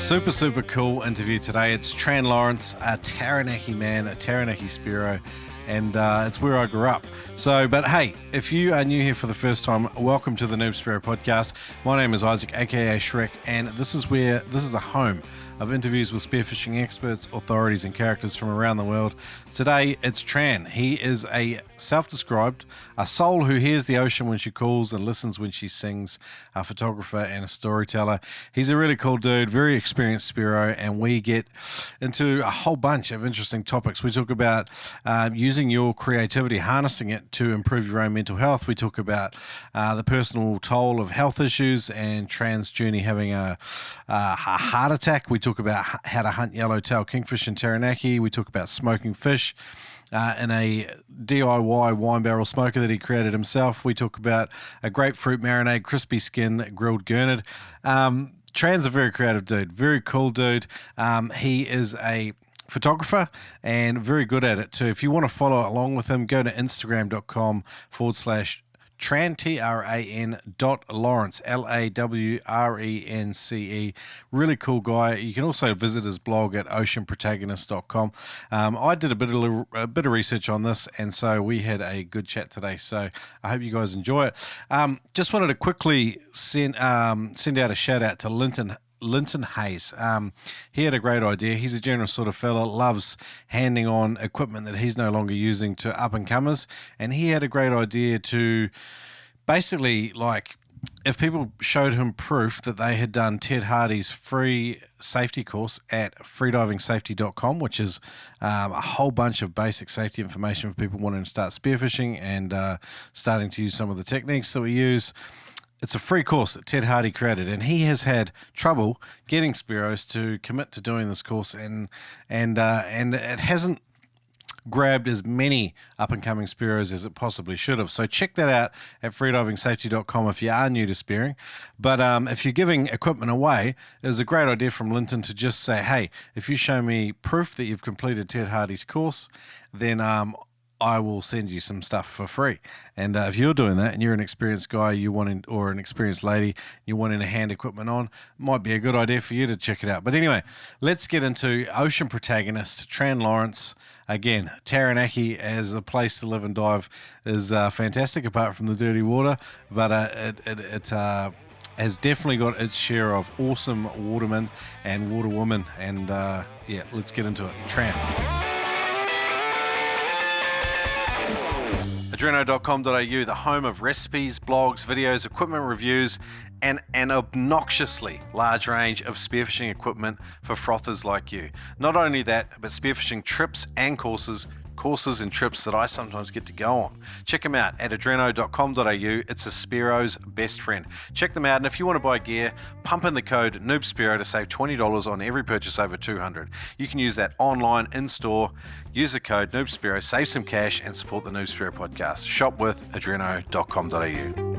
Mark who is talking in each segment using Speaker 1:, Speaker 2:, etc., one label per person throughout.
Speaker 1: Super cool interview today. It's Tran Lawrence, a Taranaki man, a Taranaki Spearo, and it's where I grew up. So, but hey, if you are new here for the first time, welcome to the Noob Spearo podcast. My name is Isaac, aka Shrek, and this is the home of interviews with spearfishing experts, authorities, and characters from around the world. Today, it's Tran. He is a self-described, a soul who hears the ocean when she calls and listens when she sings, a photographer and a storyteller. He's a really cool dude, very experienced Spearo, and we get into a whole bunch of interesting topics. We talk about using your creativity, harnessing it to improve your own mental health. We talk about the personal toll of health issues and Tran's journey having a heart attack. We talk about how to hunt yellowtail kingfish in Taranaki. We talk about smoking fish in a DIY wine barrel smoker that he created himself. We talk about a grapefruit marinade, crispy skin, grilled gurnard. Tran's a very creative dude, very cool dude. He is a photographer and very good at it too. If you want to follow along with him, go to instagram.com/Tran, Tran.Lawrence, Lawrence. Really cool guy. You can also visit his blog at oceanprotagonist.com. I did a bit of research on this, and so we had a good chat today. So I hope you guys enjoy it. Just wanted to quickly send out a shout out to Linton Hayes. He had a great idea. He's a generous sort of fella, loves handing on equipment that he's no longer using to up-and-comers, and he had a great idea to basically, like, if people showed him proof that they had done Ted Hardy's free safety course at freedivingsafety.com, which is a whole bunch of basic safety information for people wanting to start spearfishing and starting to use some of the techniques that we use. It's a free course that Ted Hardy created, and he has had trouble getting Spearos to commit to doing this course, and it hasn't grabbed as many up-and-coming Spearos as it possibly should have. So check that out at freedivingsafety.com if you are new to spearing. But if you're giving equipment away, it's a great idea from Linton to just say, hey, if you show me proof that you've completed Ted Hardy's course, then I will send you some stuff for free. And if you're doing that and you're an experienced guy or an experienced lady, you're wanting to hand equipment on, it might be a good idea for you to check it out. But anyway, let's get into Ocean Protagonist, Tran Lawrence. Again, Taranaki as a place to live and dive is fantastic, apart from the dirty water, but it has definitely got its share of awesome watermen and waterwomen. And yeah, let's get into it. Tran. Adreno.com.au, the home of recipes, blogs, videos, equipment reviews, and an obnoxiously large range of spearfishing equipment for frothers like you. Not only that, but spearfishing trips and courses and trips that I sometimes get to go on. Check them out at adreno.com.au. It's a Spearo's best friend. Check them out, and if you want to buy gear, pump in the code Noob Spearo to save $20 on every purchase over $200. You can use that online, in-store. Use the code Noob Spearo, save some cash, and support the Noob Spearo podcast. Shop with adreno.com.au.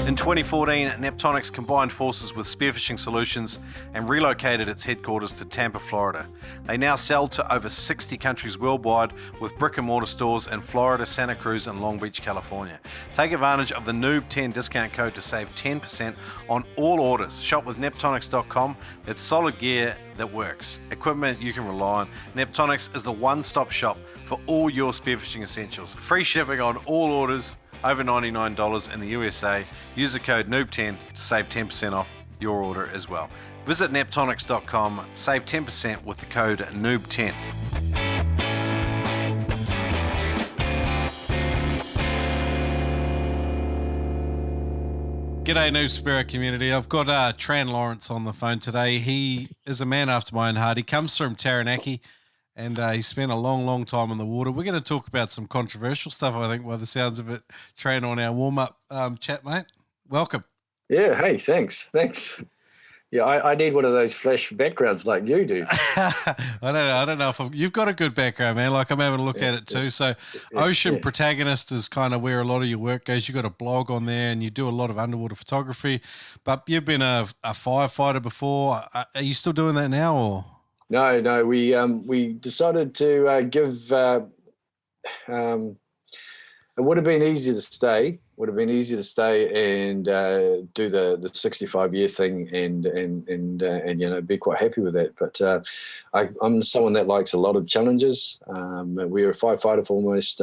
Speaker 1: In 2014, Neptonics combined forces with Spearfishing Solutions and relocated its headquarters to Tampa, Florida. They now sell to over 60 countries worldwide with brick-and-mortar stores in Florida, Santa Cruz, and Long Beach, California. Take advantage of the Noob10 discount code to save 10% on all orders. Shop with Neptonics.com. It's solid gear that works. Equipment you can rely on. Neptonics is the one-stop shop for all your spearfishing essentials. Free shipping on all orders over $99 in the USA. Use the code Noob10 to save 10% off your order as well. Visit Neptonics.com, save 10% with the code Noob10. G'day Noob Spearo community. I've got Tran Lawrence on the phone today. He is a man after my own heart. He comes from Taranaki, and he spent a long time in the water. We're going to talk about some controversial stuff, I think, by the sounds of it, Tran, on our warm-up chat, mate. Welcome.
Speaker 2: Yeah, hey, thanks. Yeah, I need one of those flash backgrounds like you do.
Speaker 1: I don't know if you've got a good background, man. Like, I'm having a look at it too. So Ocean Protagonist is kind of where a lot of your work goes. You've got a blog on there and you do a lot of underwater photography, but you've been a firefighter before. Are you still doing that now, or?
Speaker 2: No, we decided to give a it would have been easy to stay. Would have been easy to stay and do the 65-year thing and be quite happy with that. But I'm someone that likes a lot of challenges. We were a firefighter for almost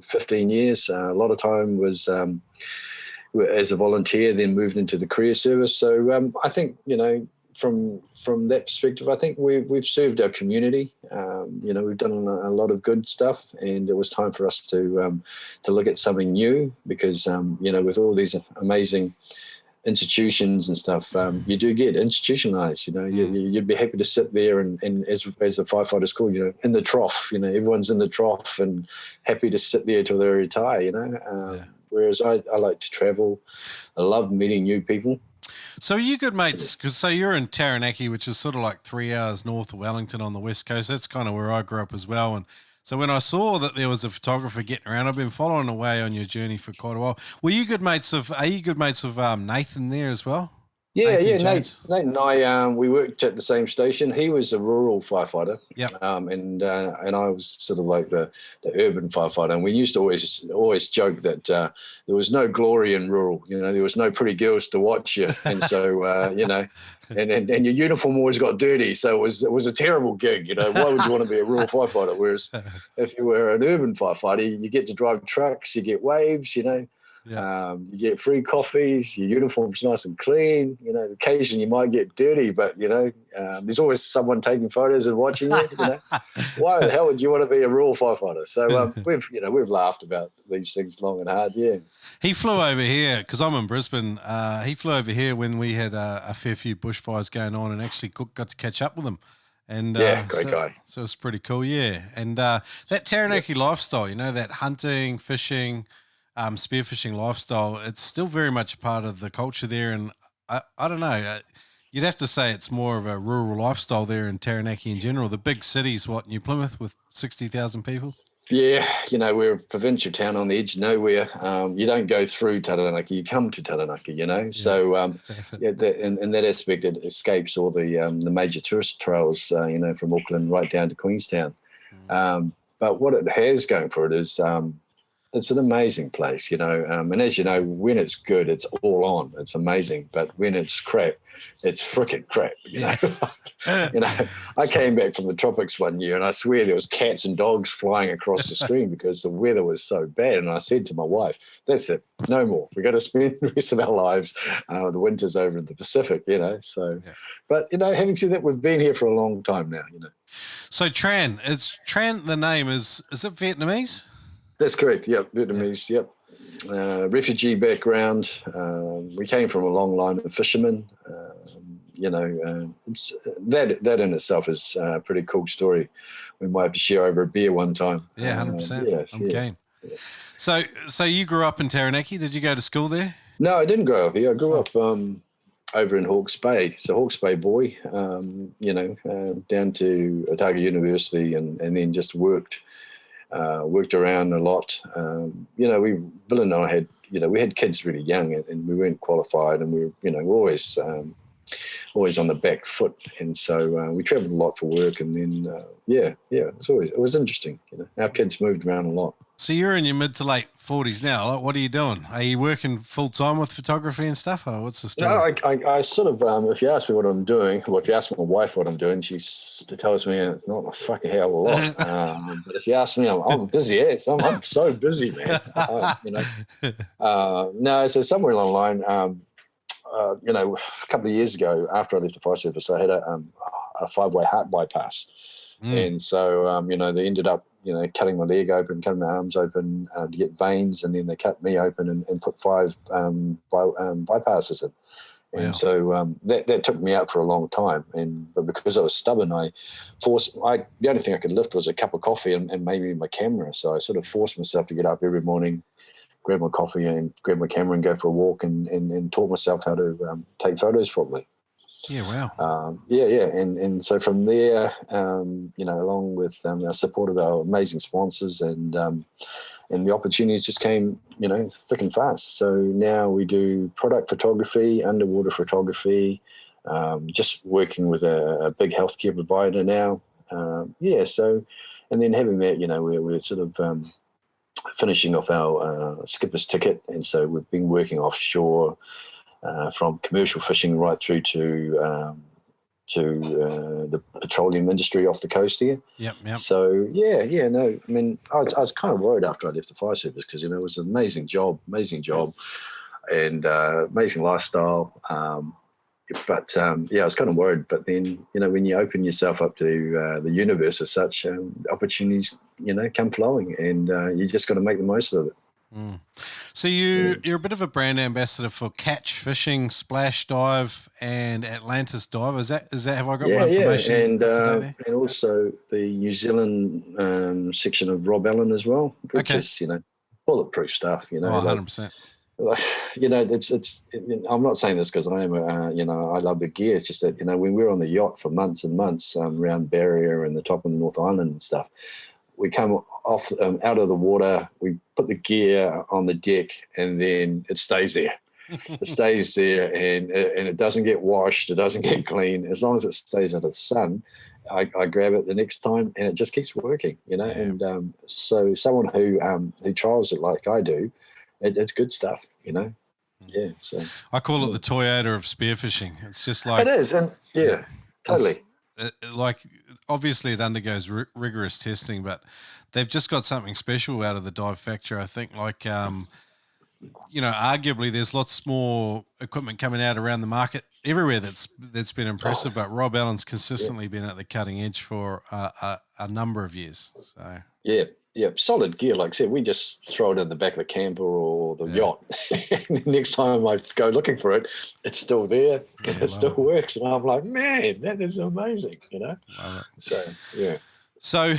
Speaker 2: 15 years. A lot of time was as a volunteer, then moved into the career service. So I think from that perspective, I think we've served our community. We've done a lot of good stuff, and it was time for us to look at something new because with all these amazing institutions and stuff, you do get institutionalized. You'd be happy to sit there and as the firefighters call, in the trough. Everyone's in the trough and happy to sit there till they retire. Whereas I like to travel. I love meeting new people.
Speaker 1: So are you good mates? Because you're in Taranaki, which is sort of like 3 hours north of Wellington on the west coast. That's kind of where I grew up as well. And so when I saw that there was a photographer getting around, I've been following away on your journey for quite a while. Are you good mates with Nathan there as well?
Speaker 2: Yeah, Nate and I, we worked at the same station. He was a rural firefighter, and I was sort of like the urban firefighter. And we used to always joke that there was no glory in rural. There was no pretty girls to watch you, and so and your uniform always got dirty. So it was a terrible gig. Why would you want to be a rural firefighter? Whereas if you were an urban firefighter, you get to drive trucks, you get waves, Yeah. You get free coffees, your uniform's nice and clean. Occasionally you might get dirty, but there's always someone taking photos and watching you. Why the hell would you want to be a rural firefighter? So we've laughed about these things long and hard. Yeah.
Speaker 1: He flew over here because I'm in Brisbane. He flew over here when we had a fair few bushfires going on, and actually got to catch up with him. And
Speaker 2: great guy.
Speaker 1: So it's pretty cool. Yeah, and that Taranaki lifestyle, that hunting, fishing. Spearfishing lifestyle, it's still very much a part of the culture there. And I don't know, you'd have to say it's more of a rural lifestyle there in Taranaki in general. The big cities, New Plymouth with 60,000 people?
Speaker 2: Yeah, we're a provincial town on the edge of nowhere. You don't go through Taranaki, you come to Taranaki, Yeah. So, in that aspect, it escapes all the major tourist trails, from Auckland right down to Queenstown. But what it has going for it is... it's an amazing place, and as you know, when it's good, it's all on. It's amazing. But when it's crap, it's frickin' crap, I came back from the tropics one year and I swear there was cats and dogs flying across the screen because the weather was so bad. And I said to my wife, that's it, no more. We've got to spend the rest of our lives. The winter's over in the Pacific, So, but, having said that, we've been here for a long time now,
Speaker 1: So Tran, the name, is it Vietnamese?
Speaker 2: That's correct. Yep, Vietnamese. Yep, refugee background. We came from a long line of fishermen. That in itself is a pretty cool story. We might have to share over a beer one time.
Speaker 1: Yeah, 100%. I'm keen. Yeah. So you grew up in Taranaki. Did you go to school there?
Speaker 2: No, I didn't grow up here. I grew up over in Hawke's Bay. So Hawke's Bay boy. Down to Otago University, and then just worked around a lot. Bill and I had, we had kids really young and we weren't qualified, and we were, always on the back foot. And so we traveled a lot for work, and then, it was interesting. Our kids moved around a lot.
Speaker 1: So you're in your mid to late 40s now. What are you doing? Are you working full time with photography and stuff, or what's the story?
Speaker 2: No, I sort of, if you ask me what I'm doing, if you ask my wife what I'm doing, she tells me it's not a fucking hell of a lot. But if you ask me, I'm busy. Yes, I'm so busy, man. No, so somewhere along the line, a couple of years ago, after I left the fire service, I had a 5-way heart bypass. And so, they ended up, cutting my leg open, cutting my arms open to get veins, and then they cut me open and put 5 bypasses in. And wow. So that took me out for a long time. But because I was stubborn, the only thing I could lift was a cup of coffee and maybe my camera. So I sort of forced myself to get up every morning, grab my coffee and grab my camera and go for a walk and taught myself how to take photos properly.
Speaker 1: Yeah, wow.
Speaker 2: And so from there, along with our support of our amazing sponsors and the opportunities just came, thick and fast. So now we do product photography, underwater photography, just working with a big healthcare provider now. And then having that, we're sort of finishing off our skipper's ticket, and so we've been working offshore from commercial fishing right through to the petroleum industry off the coast here.
Speaker 1: Yep.
Speaker 2: So no, I mean, I was kind of worried after I left the fire service because it was an amazing job, and amazing lifestyle. But I was kind of worried. But then, when you open yourself up to the universe as such, opportunities, come flowing, and you just got to make the most of it.
Speaker 1: Mm. So you're a bit of a brand ambassador for Catch Fishing, Splash Dive, and Atlantis Dive. Is that have I got my information
Speaker 2: and
Speaker 1: up to date there?
Speaker 2: and also the New Zealand section of Rob Allen as well, which is bulletproof stuff.
Speaker 1: 100%.
Speaker 2: It's I'm not saying this because I am I love the gear. It's just that when we were on the yacht for months and months around Barrier and the top of the North Island and stuff, we come off out of the water, we put the gear on the deck, and then it stays there. It stays there, and it doesn't get washed, it doesn't get clean. As long as it stays out of the sun, I grab it the next time, and it just keeps working. And so someone who trials it like I do, it's good stuff. So
Speaker 1: I call it the Toyota of spearfishing. It's just like
Speaker 2: it is, and totally.
Speaker 1: Like obviously it undergoes rigorous testing, but they've just got something special out of the dive factory. I think, like arguably there's lots more equipment coming out around the market everywhere that's been impressive, but Rob Allen's consistently been at the cutting edge for a number of years. So
Speaker 2: solid gear. Like I said, we just throw it in the back of the camper or the yacht. And the next time I go looking for it, it's still there and it still works. And I'm like, man, that is amazing,
Speaker 1: Love it.
Speaker 2: So, yeah.
Speaker 1: So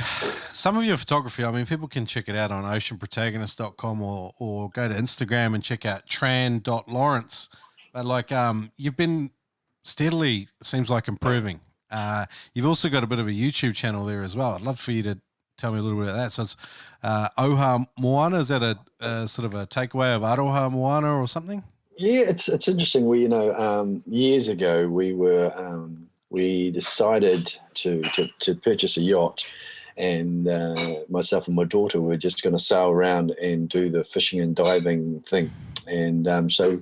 Speaker 1: some of your photography, I mean, people can check it out on oceanprotagonist.com or go to Instagram and check out tran.lawrence. But you've been steadily, seems like, improving. You've also got a bit of a YouTube channel there as well. I'd love for you to tell me a little bit about that. So it's Oha Moana. Is that a sort of a takeaway of Aroha Moana or something?
Speaker 2: Yeah, it's interesting. We years ago we decided to purchase a yacht, and myself and my daughter were just going to sail around and do the fishing and diving thing. And so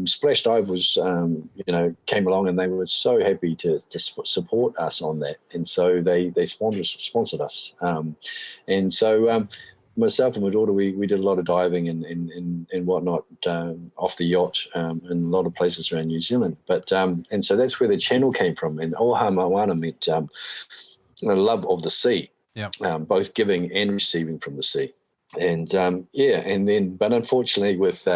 Speaker 2: Splash Dive was, came along, and they were so happy to support us on that. And so they sponsored us. And so myself and my daughter, we did a lot of diving and whatnot off the yacht in a lot of places around New Zealand. But and so that's where the channel came from. And Oha Moana meant the love of the sea, both giving and receiving from the sea. And and then, but unfortunately with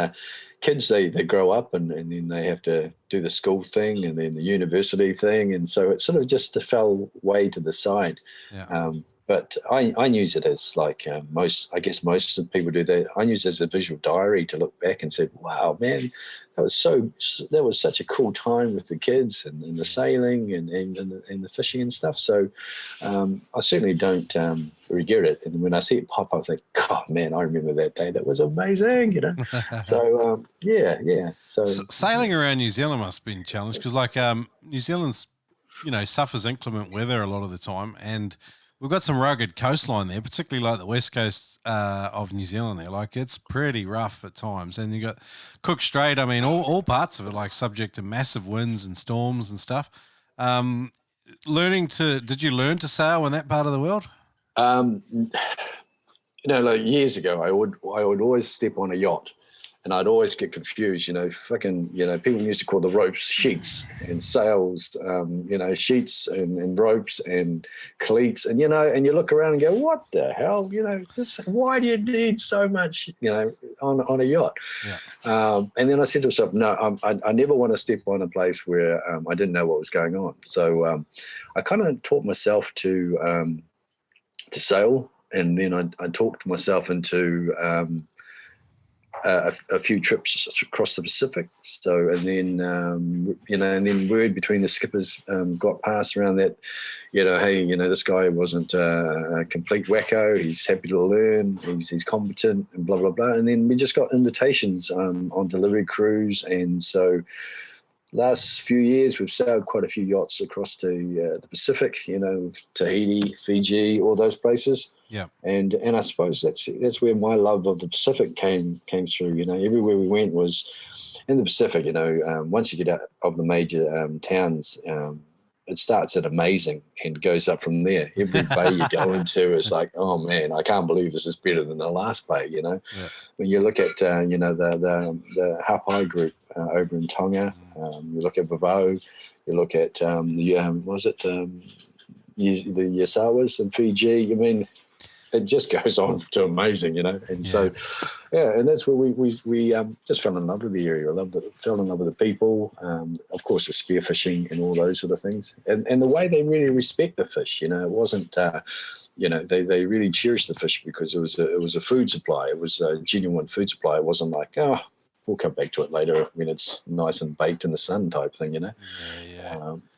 Speaker 2: kids, they grow up and then they have to do the school thing and then the university thing. And so it sort of just fell way to the side. But I use it as like most people do that. I use it as a visual diary to look back and say, wow, man, that was such a cool time with the kids and the sailing and the fishing and stuff. So I certainly don't regret it. And when I see it pop up, I think, God, man, I remember that day. That was amazing, So So
Speaker 1: sailing around New Zealand must have been a challenge because New Zealand's suffers inclement weather a lot of the time, and we've got some rugged coastline there, particularly like the west coast of New Zealand there. Like it's pretty rough at times. And you got Cook Strait, I mean, all parts of it, like subject to massive winds and storms and stuff. Did you learn to sail in that part of the world?
Speaker 2: Like years ago, I would always step on a yacht. And I'd always get confused, people used to call the ropes sheets and sails, sheets and ropes and cleats. And, and you look around and go, what the hell? Why do you need so much, on a yacht? Yeah. And then I said to myself, no, I never want to step on a place where I didn't know what was going on. So I kind of taught myself to sail. And then I talked myself into a few trips across the Pacific. So, and then, and then word between the skippers got passed around that, hey, this guy wasn't a complete wacko. He's happy to learn. He's competent and blah, blah, blah. And then we just got invitations on delivery crews. And so last few years, we've sailed quite a few yachts across to the Pacific, Tahiti, Fiji, all those places.
Speaker 1: Yeah.
Speaker 2: And I suppose that's where my love of the Pacific came through. Everywhere we went was in the Pacific. Once you get out of the major towns, it starts at amazing and goes up from there. Every bay you go into is like, oh man, I can't believe this is better than the last bay.
Speaker 1: Yeah.
Speaker 2: When you look at the Hapai group over in Tonga, you look at Vavau, you look at the Yasawas in Fiji. I mean, it just goes on to amazing, And so, and that's where we just fell in love with the area. Fell in love with the people. Of course, the spearfishing and all those sort of things, and the way they really respect the fish. It wasn't. They really cherished the fish because it was a food supply. It was a genuine food supply. It wasn't like, oh, we'll come back to it later when it's nice and baked in the sun type thing.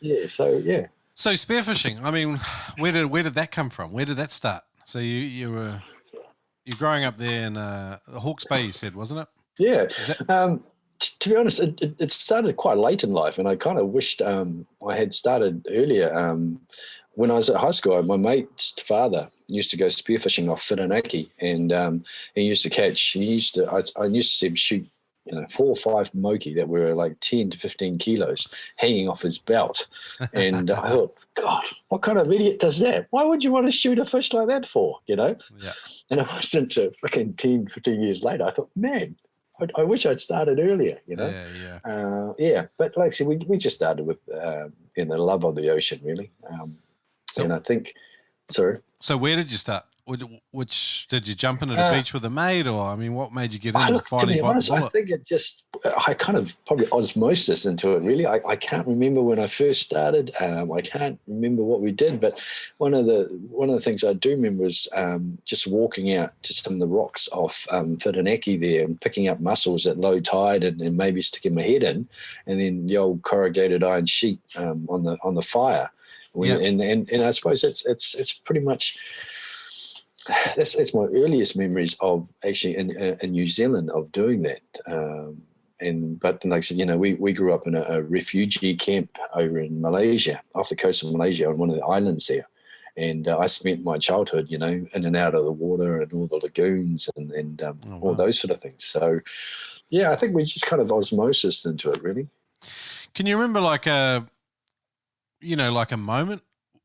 Speaker 1: So spearfishing. I mean, where did that come from? Where did that start? So you're growing up there in Hawke's Bay, you said, wasn't it?
Speaker 2: Yeah. To be honest, it started quite late in life, and I kind of wished I had started earlier. When I was at high school, my mate's father used to go spearfishing off Whirinaki, and he used to catch. I used to see him shoot, 4 or 5 moki that were like 10 to 15 kilos hanging off his belt, and I thought, God, what kind of idiot does that? Why would you want to shoot a fish like that for?
Speaker 1: Yeah.
Speaker 2: And I was into fucking 10, 15 years later. I thought, man, I wish I'd started earlier. But like I said, we just started with the love of the ocean, really. And I think, sorry.
Speaker 1: So where did you start? Which did you jump into the beach with a mate, or I mean, what made you get in and finally bite the bullet?
Speaker 2: I think I kind of probably osmosis into it. Really, I can't remember when I first started. I can't remember what we did, but one of the things I do remember was just walking out to some of the rocks off Whirinaki there and picking up mussels at low tide and maybe sticking my head in, and then the old corrugated iron sheet on the fire. And I suppose it's pretty much. That's my earliest memories of actually in New Zealand of doing that. But like I said, we grew up in a refugee camp over in Malaysia, off the coast of Malaysia, on one of the islands there. And I spent my childhood, in and out of the water and all the lagoons and all those sort of things. So, yeah, I think we just kind of osmosis into it, really.
Speaker 1: Can you remember like a moment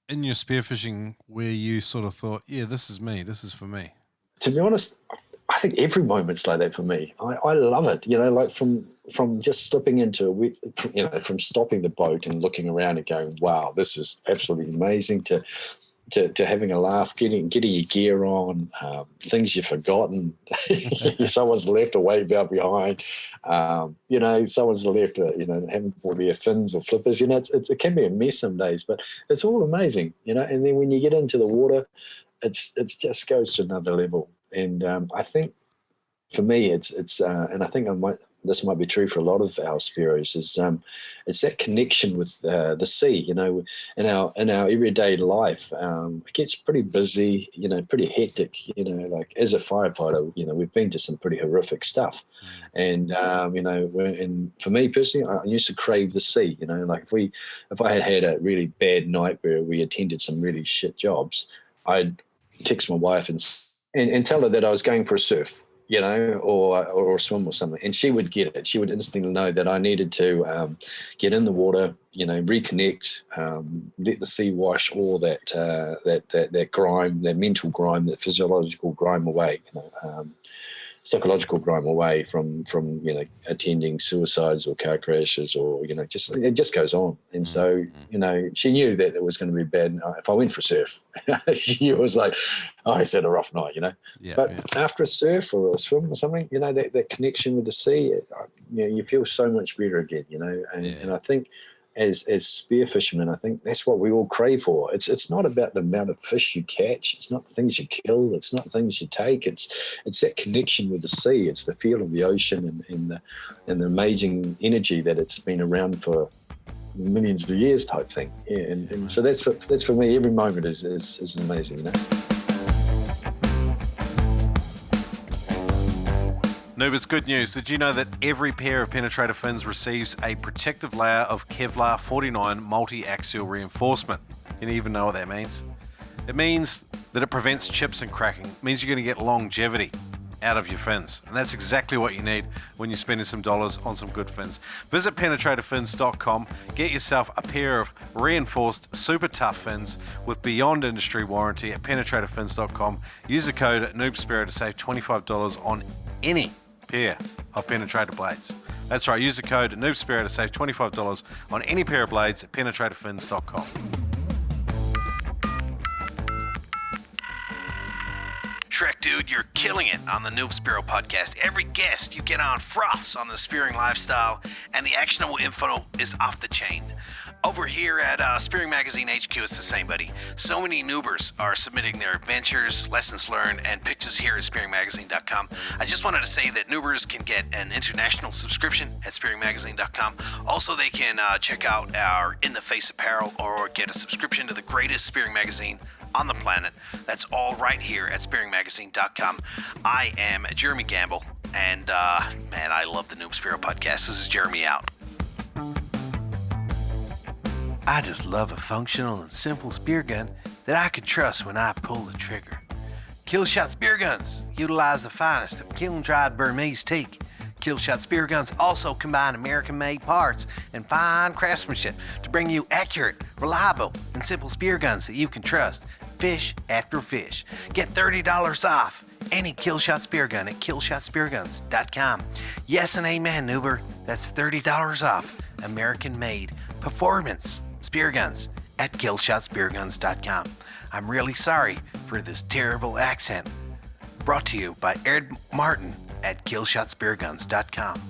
Speaker 1: in your spearfishing where you sort of thought, yeah, this is me, this is for me?
Speaker 2: To be honest, I think every moment's like that for me. I love it, like from just slipping into from stopping the boat and looking around and going, wow, this is absolutely amazing, to having a laugh, getting your gear on, things you've forgotten, someone's left a wave out behind, someone's left, haven't bought their fins or flippers, it can be a mess some days, but it's all amazing, and then when you get into the water, it's just goes to another level. And I think for me, it's and I think this might be true for a lot of our Spearos, is it's that connection with the sea. In our everyday life, it gets pretty busy, pretty hectic. Like as a firefighter, we've been to some pretty horrific stuff, and and for me personally, I used to crave the sea. Like if I had a really bad night where we attended some really shit jobs, I'd text my wife and tell her that I was going for a surf, or a swim or something, and she would get it. She would instantly know that I needed to get in the water, reconnect, let the sea wash all that grime, that mental grime, that physiological grime away, psychological grime away from attending suicides or car crashes, or it just goes on. And so she knew that it was going to be bad if I went for a surf. She was like, oh, I had a rough night, but after a surf or a swim or something, that connection with the sea, you feel so much better again, and I think as spear fishermen, I think that's what we all crave for. It's not about the amount of fish you catch. It's not the things you kill. It's not things you take. It's that connection with the sea. It's the feel of the ocean and the amazing energy that it's been around for millions of years type thing. Yeah, and so that's for me. Every moment is amazing.
Speaker 1: Noob, it's good news. Did you know that every pair of penetrator fins receives a protective layer of Kevlar 49 multi-axial reinforcement? You don't even know what that means. It means that it prevents chips and cracking. It means you're going to get longevity out of your fins. And that's exactly what you need when you're spending some dollars on some good fins. Visit penetratorfins.com, get yourself a pair of reinforced super tough fins with beyond industry warranty at penetratorfins.com. Use the code Spearo to save $25 on any pair of penetrator blades. That's right, use the code Spearo to save $25 on any pair of blades at penetratorfins.com. Shrek, dude, you're killing it on the Noob Spearo podcast. Every guest you get on froths on the spearing lifestyle, and the actionable info is off the chain. Over here at Spearing Magazine HQ, it's the same, buddy. So many Noobers are submitting their adventures, lessons learned, and pictures here at SpearingMagazine.com. I just wanted to say that Noobers can get an international subscription at SpearingMagazine.com. Also, they can check out our In the Face apparel or get a subscription to the greatest spearing magazine on the planet. That's all right here at SpearingMagazine.com. I am Jeremy Gamble, and man, I love the Noob Spearo podcast. This is Jeremy out. I just love a functional and simple spear gun that I can trust when I pull the trigger. Killshot spear guns utilize the finest of kiln-dried Burmese teak. Killshot spear guns also combine American-made parts and fine craftsmanship to bring you accurate, reliable, and simple spear guns that you can trust. Fish after fish. Get $30 off any Killshot spear gun at killshotspearguns.com. Yes and amen, Noober. That's $30 off American-made performance spear guns at killshotspearguns.com. I'm really sorry for this terrible accent. Brought to you by Ed Martin at killshotspearguns.com.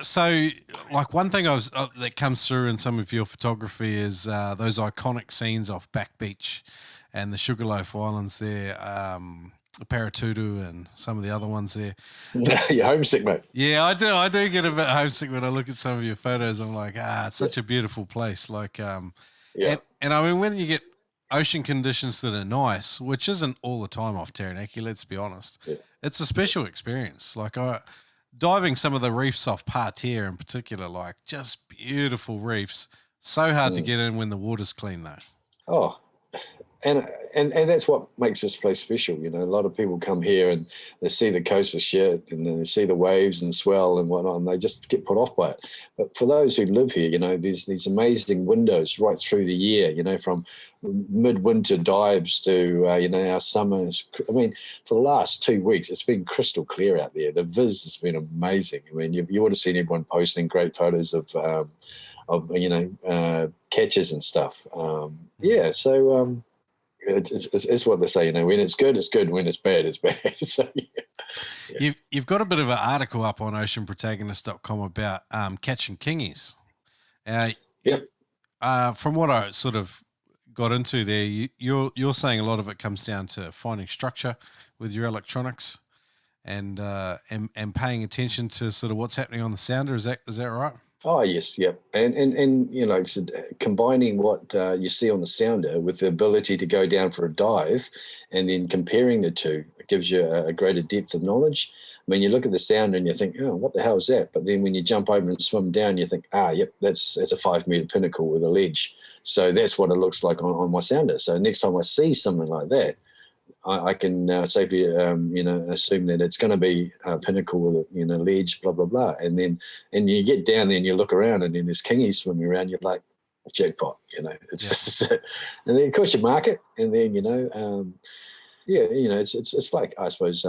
Speaker 1: So, like, one thing that comes through in some of your photography is those iconic scenes off Back Beach and the Sugarloaf Islands there, Paratutu and some of the other ones there.
Speaker 2: You're homesick, mate.
Speaker 1: Yeah, I do. I do get a bit homesick when I look at some of your photos. I'm like, it's such a beautiful place. Like, and I mean, when you get ocean conditions that are nice, which isn't all the time off Taranaki, let's be honest, it's a special experience. Like, diving some of the reefs off Parterre in particular, like just beautiful reefs. So hard to get in when the water's clean, though.
Speaker 2: Oh, and that's what makes this place special. You know, a lot of people come here and they see the coast of shit and then they see the waves and swell and whatnot, and they just get put off by it. But for those who live here, you know, there's these amazing windows right through the year, you know, from midwinter dives to, you know, our summers. I mean, for the last 2 weeks, it's been crystal clear out there. The viz has been amazing. I mean, you would have seen everyone posting great photos of you know, catches and stuff. So it's what they say, you know, when it's good, it's good. When it's bad, it's bad. So, yeah.
Speaker 1: You've got a bit of an article up on oceanprotagonist.com about catching kingies. From what I sort of got into there, you're saying a lot of it comes down to finding structure with your electronics and paying attention to sort of what's happening on the sounder. Is that right?
Speaker 2: Oh, yes, yep. And you know, like I said, combining what you see on the sounder with the ability to go down for a dive and then comparing the two, it gives you a greater depth of knowledge. I mean, you look at the sounder and you think, oh, what the hell is that? But then when you jump over and swim down, you think, yep, that's a 5 meter pinnacle with a ledge. So that's what it looks like on my sounder. So next time I see something like that, I can safely, you know, assume that it's going to be a pinnacle with a, you know, ledge, blah, blah, blah. And you get down there and you look around and then there's kingies swimming around. You're like, jackpot, you know. It's and then of course you mark it, and then you know, you know, it's like, I suppose,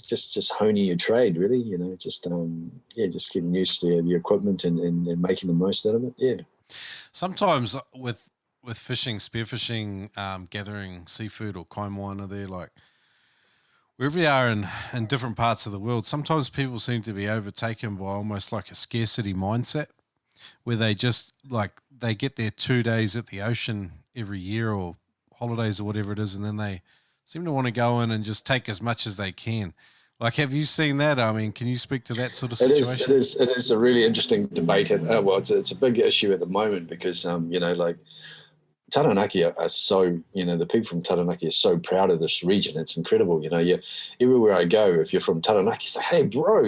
Speaker 2: just honing your trade, really. You know, just getting used to the equipment and making the most out of it. Yeah.
Speaker 1: Sometimes with fishing, spearfishing, gathering seafood or kaimoana there, like wherever you are in different parts of the world, sometimes people seem to be overtaken by almost like a scarcity mindset where they just like, they get their 2 days at the ocean every year or holidays or whatever it is, and then they seem to want to go in and just take as much as they can. Like, have you seen that? I mean, can you speak to that sort of situation?
Speaker 2: It is a really interesting debate. Well, it's a big issue at the moment because, you know, like, Taranaki are so, the people from Taranaki are so proud of this region. It's incredible. Everywhere I go, if you're from Taranaki, it's like, hey, bro,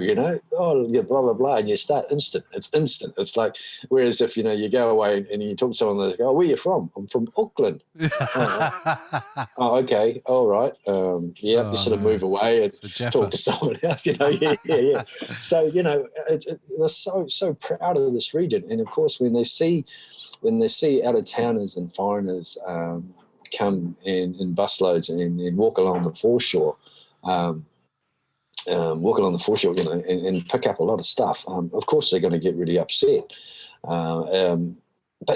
Speaker 2: oh, yeah, blah, blah, blah. And you start instant. It's instant. It's like, whereas if, you go away and you talk to someone, they go, oh, where you from? I'm from Auckland. Oh, okay. All right. Yeah, you
Speaker 1: Oh
Speaker 2: sort of
Speaker 1: no,
Speaker 2: move away and
Speaker 1: it's a Jaffa.
Speaker 2: talk to someone else, yeah. So, they're so proud of this region. And of course, when they see out of towners and foreigners come in busloads and walk along the foreshore, and pick up a lot of stuff, of course they're going to get really upset. But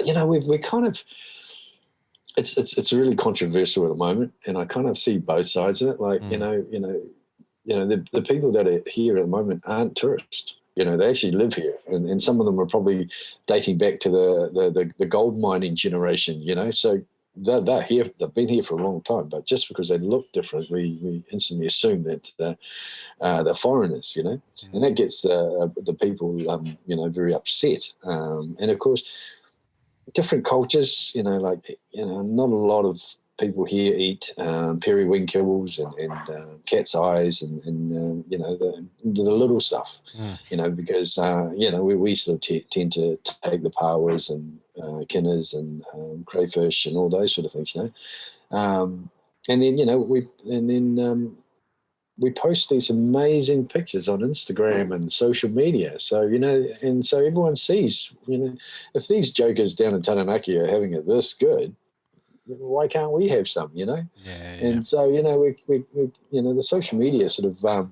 Speaker 2: we're kind of, it's really controversial at the moment, and I kind of see both sides of it. Like the people that are here at the moment aren't tourists. They actually live here, and some of them are probably dating back to the gold mining generation. So they're here. They've been here for a long time, but just because they look different, we instantly assume that they're foreigners. And that gets the people very upset. And of course, different cultures. Not a lot of people here eat periwinkles and cat's eyes and the little stuff, because we sort of tend to take the pawas and kinners and crayfish and all those sort of things, and then we post these amazing pictures on Instagram and social media. So, and so everyone sees, if these jokers down in Taranaki are having it this good, why can't we have some,
Speaker 1: Yeah.
Speaker 2: And so, we the social media sort of,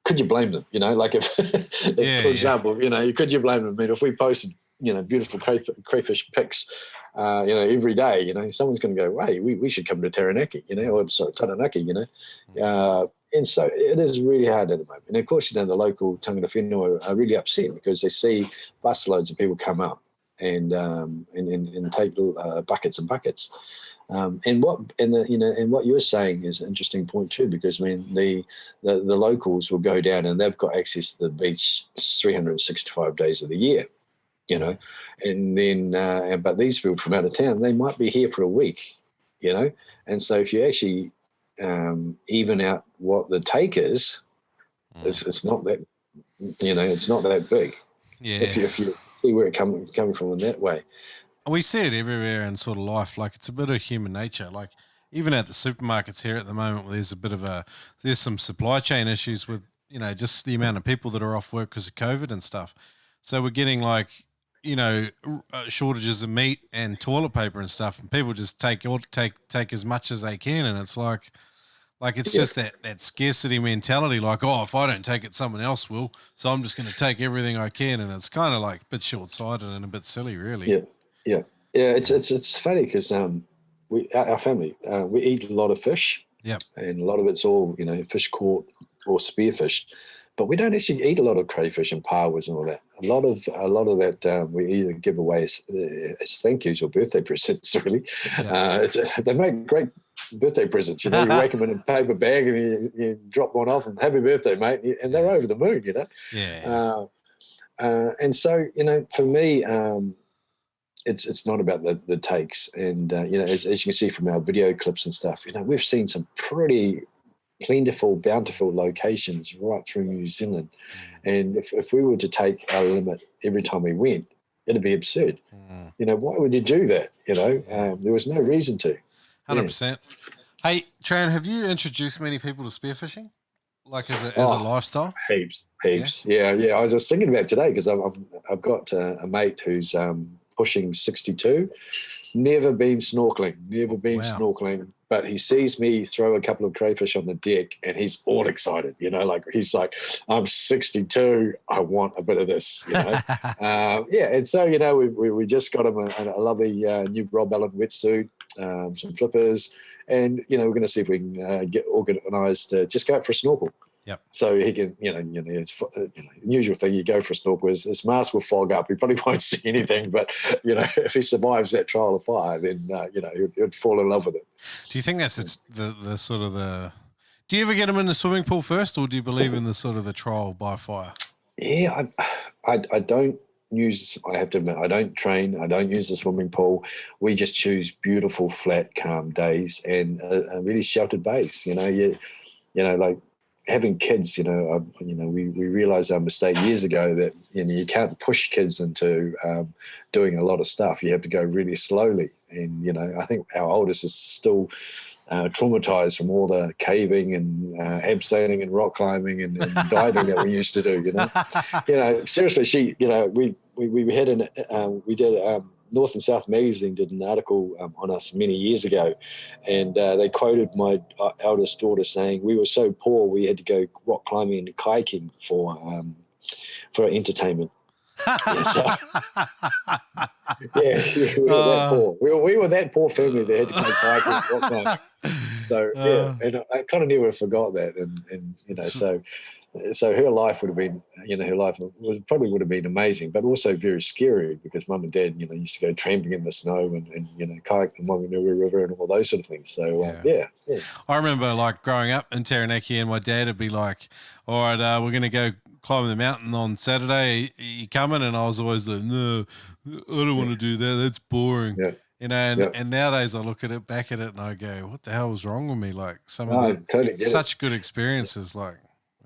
Speaker 2: could you blame them? Like if for example, could you blame them? I mean, if we posted, beautiful crayfish pics, every day, someone's going to go, hey, we should come to Taranaki, or sorry, Taranaki, and so it is really hard at the moment. And of course, the local tangata whenua are really upset because they see busloads of people come up and take buckets and buckets. And what you're saying is an interesting point too, because I mean the locals will go down and they've got access to the beach 365 days of the year, and then but these people from out of town, they might be here for a week, and so if you actually even out what the take is, it's not that it's not that big.
Speaker 1: Yeah.
Speaker 2: If you see where it coming from in that way.
Speaker 1: We see it everywhere in sort of life. Like it's a bit of human nature. Like even at the supermarkets here at the moment, there's some supply chain issues with, just the amount of people that are off work because of COVID and stuff. So we're getting like, shortages of meat and toilet paper and stuff, and people just take as much as they can. And it's like it's just that scarcity mentality. Like, oh, if I don't take it, someone else will. So I'm just going to take everything I can. And it's kind of like a bit short-sighted and a bit silly, really.
Speaker 2: Yeah. It's funny because our family we eat a lot of fish.
Speaker 1: Yep.
Speaker 2: And a lot of it's all fish caught or spearfished, but we don't actually eat a lot of crayfish and pawas and all that. A lot of that we either give away as thank yous or birthday presents. Really, they make great birthday presents. You whack them in a paper bag and you drop one off and happy birthday, mate, and they're over the moon.
Speaker 1: Yeah.
Speaker 2: And so for me. It's not about the takes, and as you can see from our video clips and stuff, we've seen some pretty plentiful, bountiful locations right through New Zealand, and if we were to take our limit every time we went, it'd be absurd. Why would you do that? There was no reason to.
Speaker 1: 100%. Hey, Tran, have you introduced many people to spearfishing, like as a lifestyle?
Speaker 2: Heaps. Yeah. I was just thinking about today because I've got a mate who's pushing 62, never been snorkeling, but he sees me throw a couple of crayfish on the deck and he's all excited, he's like, I'm 62, I want a bit of this, and so we just got him a lovely new Rob Allen wetsuit, some flippers, and we're going to see if we can get organised to just go out for a snorkel.
Speaker 1: Yep.
Speaker 2: So he can, it's the usual thing. You go for a snorkel, his mask will fog up. He probably won't see anything, but if he survives that trial of fire, then he'd fall in love with it.
Speaker 1: Do you think that's the sort of the? Do you ever get him in the swimming pool first, or do you believe in the sort of the trial by fire?
Speaker 2: Yeah, I don't use, I have to admit, I don't train, I don't use the swimming pool. We just choose beautiful, flat, calm days and a really sheltered base. Like having kids, we realized our mistake years ago that, you can't push kids into doing a lot of stuff. You have to go really slowly. And, I think our oldest is still traumatized from all the caving and abseiling and rock climbing and diving that we used to do. Seriously, we had we did North and South Magazine did an article on us many years ago, and they quoted my eldest daughter saying we were so poor we had to go rock climbing and kayaking for entertainment. We were that poor. We were that poor family that had to go kayaking and rock climbing. So and I kind of never forgot that, and so her life would have been, her life probably would have been amazing, but also very scary because mum and dad, used to go tramping in the snow and kayak the Wanganui River and all those sort of things. So yeah.
Speaker 1: I remember like growing up in Taranaki, and my dad would be like, "All right, we're going to go climb the mountain on Saturday. Are you coming?" And I was always like, "No, I don't want to do that. That's boring."
Speaker 2: Yeah.
Speaker 1: And nowadays I look back at it and I go, what the hell was wrong with me? Like some of the
Speaker 2: totally
Speaker 1: such good experiences, like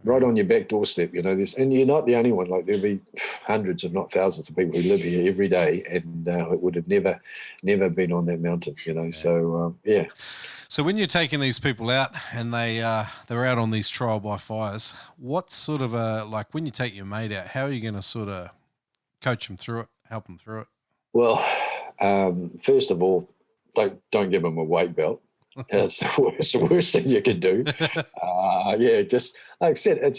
Speaker 2: right on your back doorstep, this, and you're not the only one. Like there'll be hundreds, if not thousands, of people who live here every day, and it would have never been on that mountain, So
Speaker 1: So when you're taking these people out and they're out on these trial by fires, what sort of like when you take your mate out, how are you going to sort of coach them through it, help them through it?
Speaker 2: Well, first of all, don't give them a weight belt. That's the worst thing you can do. Just like I said,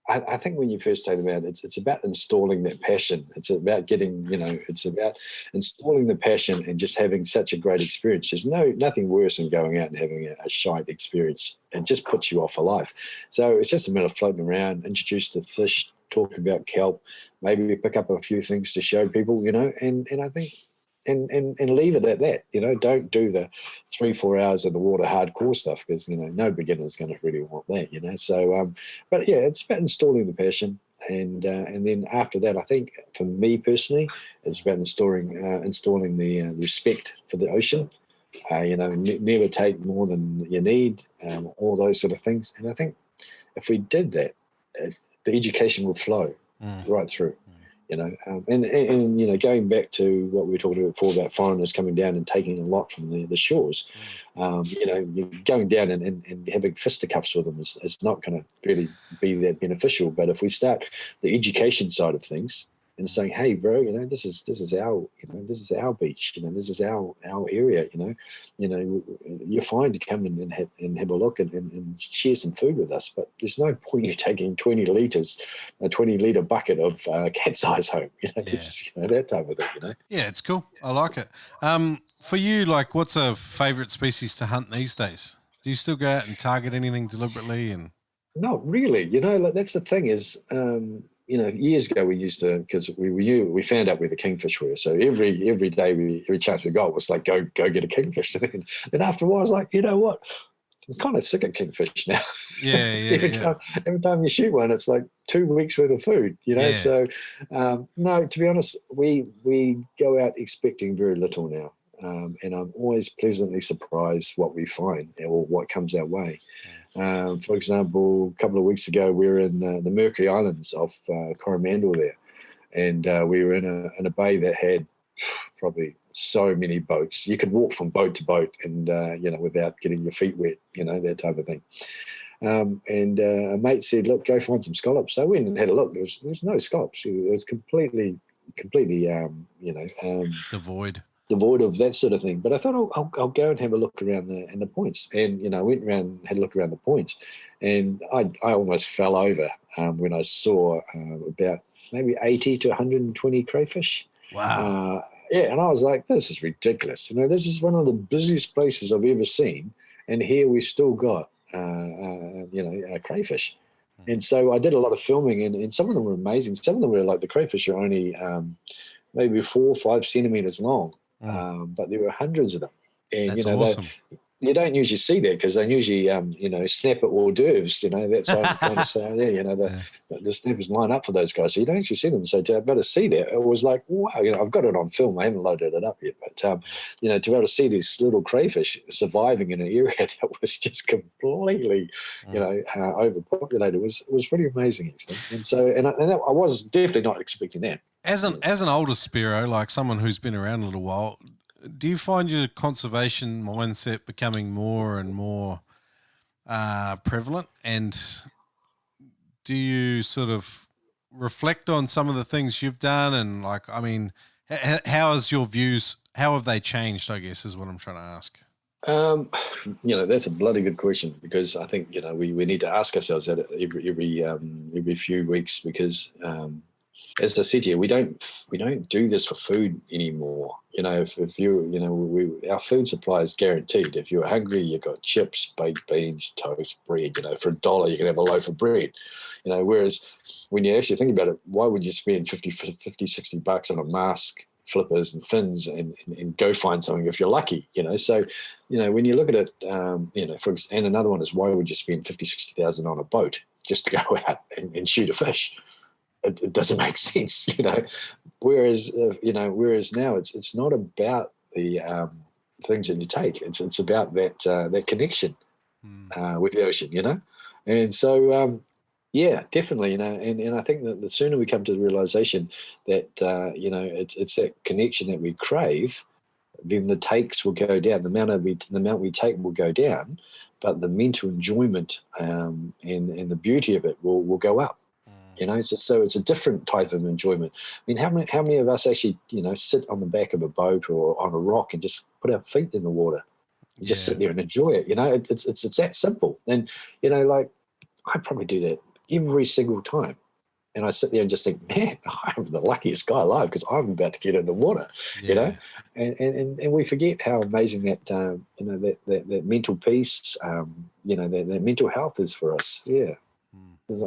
Speaker 2: I think when you first take them out, it's about installing that passion. It's about getting, it's about installing the passion and just having such a great experience. There's nothing worse than going out and having a shite experience. It just puts you off for life. So it's just a matter of floating around, introduce the fish, talk about kelp, maybe pick up a few things to show people, and I think and leave it at that. Don't do the 3-4 hours in the water hardcore stuff because no beginner is going to really want that. So but yeah, it's about installing the passion, and then after that, I think for me personally, it's about installing the respect for the ocean. Never take more than you need, all those sort of things. And I think if we did that, the education would flow right through. And going back to what we were talking about before about foreigners coming down and taking a lot from the shores, you're going down and having fisticuffs with them is not going to really be that beneficial. But if we start the education side of things and saying, hey, bro, this is our, this is our beach, this is our area, you're fine to come and have a look and share some food with us, but there's no point you taking 20 litres, a 20-litre bucket of cat's eyes home, that type of thing,
Speaker 1: Yeah, it's cool. I like it. For you, like, what's a favourite species to hunt these days? Do you still go out and target anything deliberately? And
Speaker 2: not really, that's the thing is, years ago we used to, because we found out where the kingfish were. So every day, every chance we got was like, go get a kingfish. And then after a while, I was like, you know what? I'm kind of sick of kingfish now.
Speaker 1: Yeah.
Speaker 2: Every time you shoot one, it's like 2 weeks worth of food, So, no, to be honest, we go out expecting very little now. And I'm always pleasantly surprised what we find or what comes our way. For example, a couple of weeks ago, we were in the Mercury Islands off Coromandel there, and we were in a bay that had probably so many boats. You could walk from boat to boat and, without getting your feet wet, that type of thing. And a mate said, look, go find some scallops. So I went and had a look. There was no scallops. It was completely, devoid of that sort of thing. But I thought I'll go and have a look around the points. And I went around and had a look around the points. And I almost fell over when I saw about maybe 80 to 120 crayfish.
Speaker 1: Wow.
Speaker 2: And I was like, this is ridiculous. This is one of the busiest places I've ever seen. And here we've still got, crayfish. And so I did a lot of filming, and some of them were amazing. Some of them were like the crayfish are only maybe 4 or 5 centimeters long. But there were hundreds of them. And,
Speaker 1: That's awesome.
Speaker 2: you don't usually see that because they usually, snap at hors d'oeuvres. That's kind of say, yeah, the snappers line up for those guys. So you don't actually see them. So to be able to see that, it was like, wow, I've got it on film. I haven't loaded it up yet, but to be able to see these little crayfish surviving in an area that was just completely, overpopulated was pretty amazing actually. And so, I was definitely not expecting that.
Speaker 1: As an older Spearo, like someone who's been around a little while, do you find your conservation mindset becoming more and more prevalent? And do you sort of reflect on some of the things you've done? And how has your views, how have they changed, I guess, is what I'm trying to ask.
Speaker 2: That's a bloody good question because I think, we need to ask ourselves that every few weeks because, as I said here, we don't do this for food anymore. If you, our food supply is guaranteed. If you're hungry, you've got chips, baked beans, toast, bread. For $1, you can have a loaf of bread. Whereas when you actually think about it, why would you spend 50, $60 on a mask, flippers and fins and go find something if you're lucky? So, when you look at it, and another one is why would you spend 50, 60,000 on a boat just to go out and shoot a fish? It doesn't make sense, Whereas now it's not about the things that you take. It's about that connection with the ocean, And so, definitely, and I think that the sooner we come to the realization that it's that connection that we crave, then the takes will go down. The amount we take will go down, but the mental enjoyment and the beauty of it will go up. So it's a different type of enjoyment. I mean, how many of us actually, sit on the back of a boat or on a rock and just put our feet in the water and just sit there and enjoy it? It's that simple. And, I probably do that every single time. And I sit there and just think, man, I'm the luckiest guy alive because I'm about to get in the water, and we forget how amazing that, that mental peace, that mental health is for us. Yeah.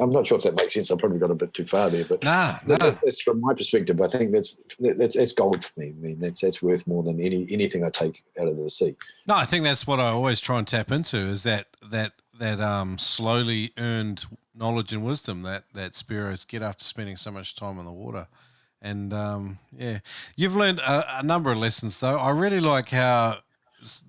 Speaker 2: I'm not sure if that makes sense. I probably got a bit too far there, but that's from my perspective. I think that's gold for me. I mean, that's worth more than anything I take out of the sea.
Speaker 1: No, I think that's what I always try and tap into is that slowly earned knowledge and wisdom that Spearos get after spending so much time on the water. And you've learned a number of lessons though. I really like how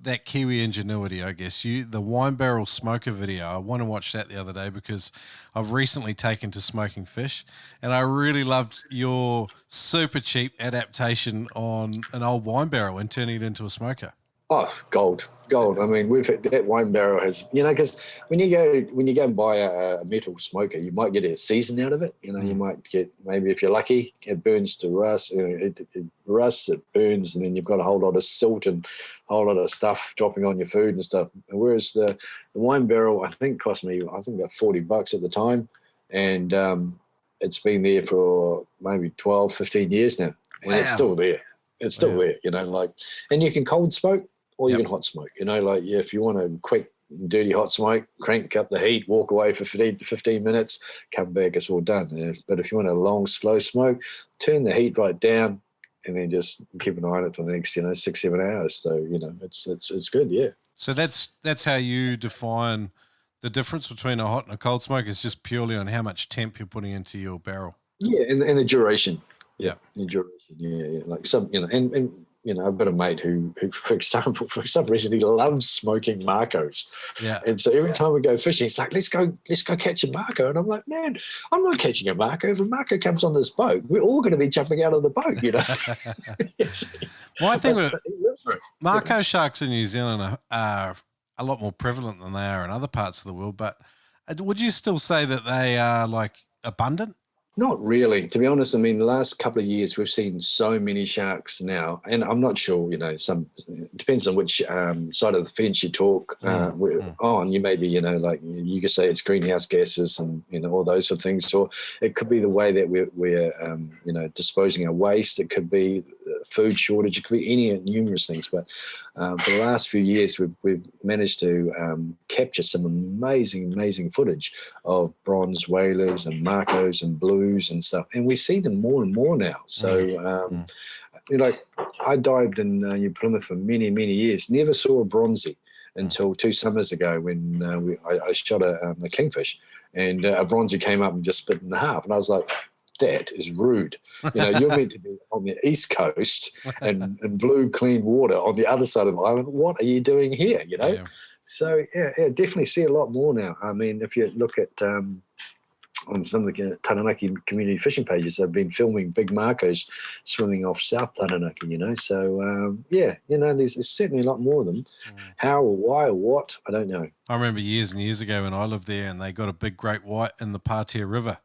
Speaker 1: that Kiwi ingenuity, I guess. The wine barrel smoker video, I want to watch that the other day because I've recently taken to smoking fish and I really loved your super cheap adaptation on an old wine barrel and turning it into a smoker.
Speaker 2: Oh, gold. I mean, that wine barrel has, because when you go and buy a metal smoker, you might get a season out of it. You might get, maybe if you're lucky, it burns to rust. It rusts, it burns, and then you've got a whole lot of silt and a whole lot of stuff dropping on your food and stuff. Whereas the wine barrel, I think, cost me, about $40 at the time, and it's been there for maybe 12, 15 years now, and it's still there. It's still there, and you can cold smoke. Or you can hot smoke, if you want a quick, dirty hot smoke, crank up the heat, walk away for 15 minutes, come back, it's all done. But if you want a long, slow smoke, turn the heat right down and then just keep an eye on it for the next, 6-7 hours. So, it's good, yeah.
Speaker 1: So that's how you define the difference between a hot and a cold smoke is just purely on how much temp you're putting into your barrel.
Speaker 2: Yeah, and the duration.
Speaker 1: Yeah.
Speaker 2: The duration, yeah. Like some, and I've got a mate who, for example, for some reason, he loves smoking Marcos.
Speaker 1: Yeah.
Speaker 2: And so every time we go fishing, it's like, let's go catch a Marco. And I'm like, man, I'm not catching a Marco. If a Marco comes on this boat, we're all going to be jumping out of the boat,
Speaker 1: Well, I think Marco sharks in New Zealand are a lot more prevalent than they are in other parts of the world. But would you still say that they are abundant?
Speaker 2: Not really, to be honest. I mean, the last couple of years we've seen so many sharks now, and I'm not sure. It depends on which side of the fence you talk on. You maybe you could say it's greenhouse gases and all those sort of things, or it could be the way that we're disposing our waste. It could be food shortage. It could be any numerous things. But for the last few years, we've managed to capture some amazing footage of bronze whalers and Marcos and blues and stuff, and we see them more and more now. So, I dived in New Plymouth for many years, never saw a bronzy. until 2 summers ago when I shot a kingfish, and a bronzy came up and just split in half, and I was like, that is rude. You're meant to be on the east coast and blue, clean water on the other side of the island. What are you doing here?
Speaker 1: Yeah.
Speaker 2: So yeah, definitely see a lot more now. I mean, if you look at on some of the Taranaki community fishing pages, they've been filming big marcos swimming off South Taranaki. So there's certainly a lot more of them. How or why or what, I don't know.
Speaker 1: I remember years and years ago when I lived there, and they got a big great white in the Patea River,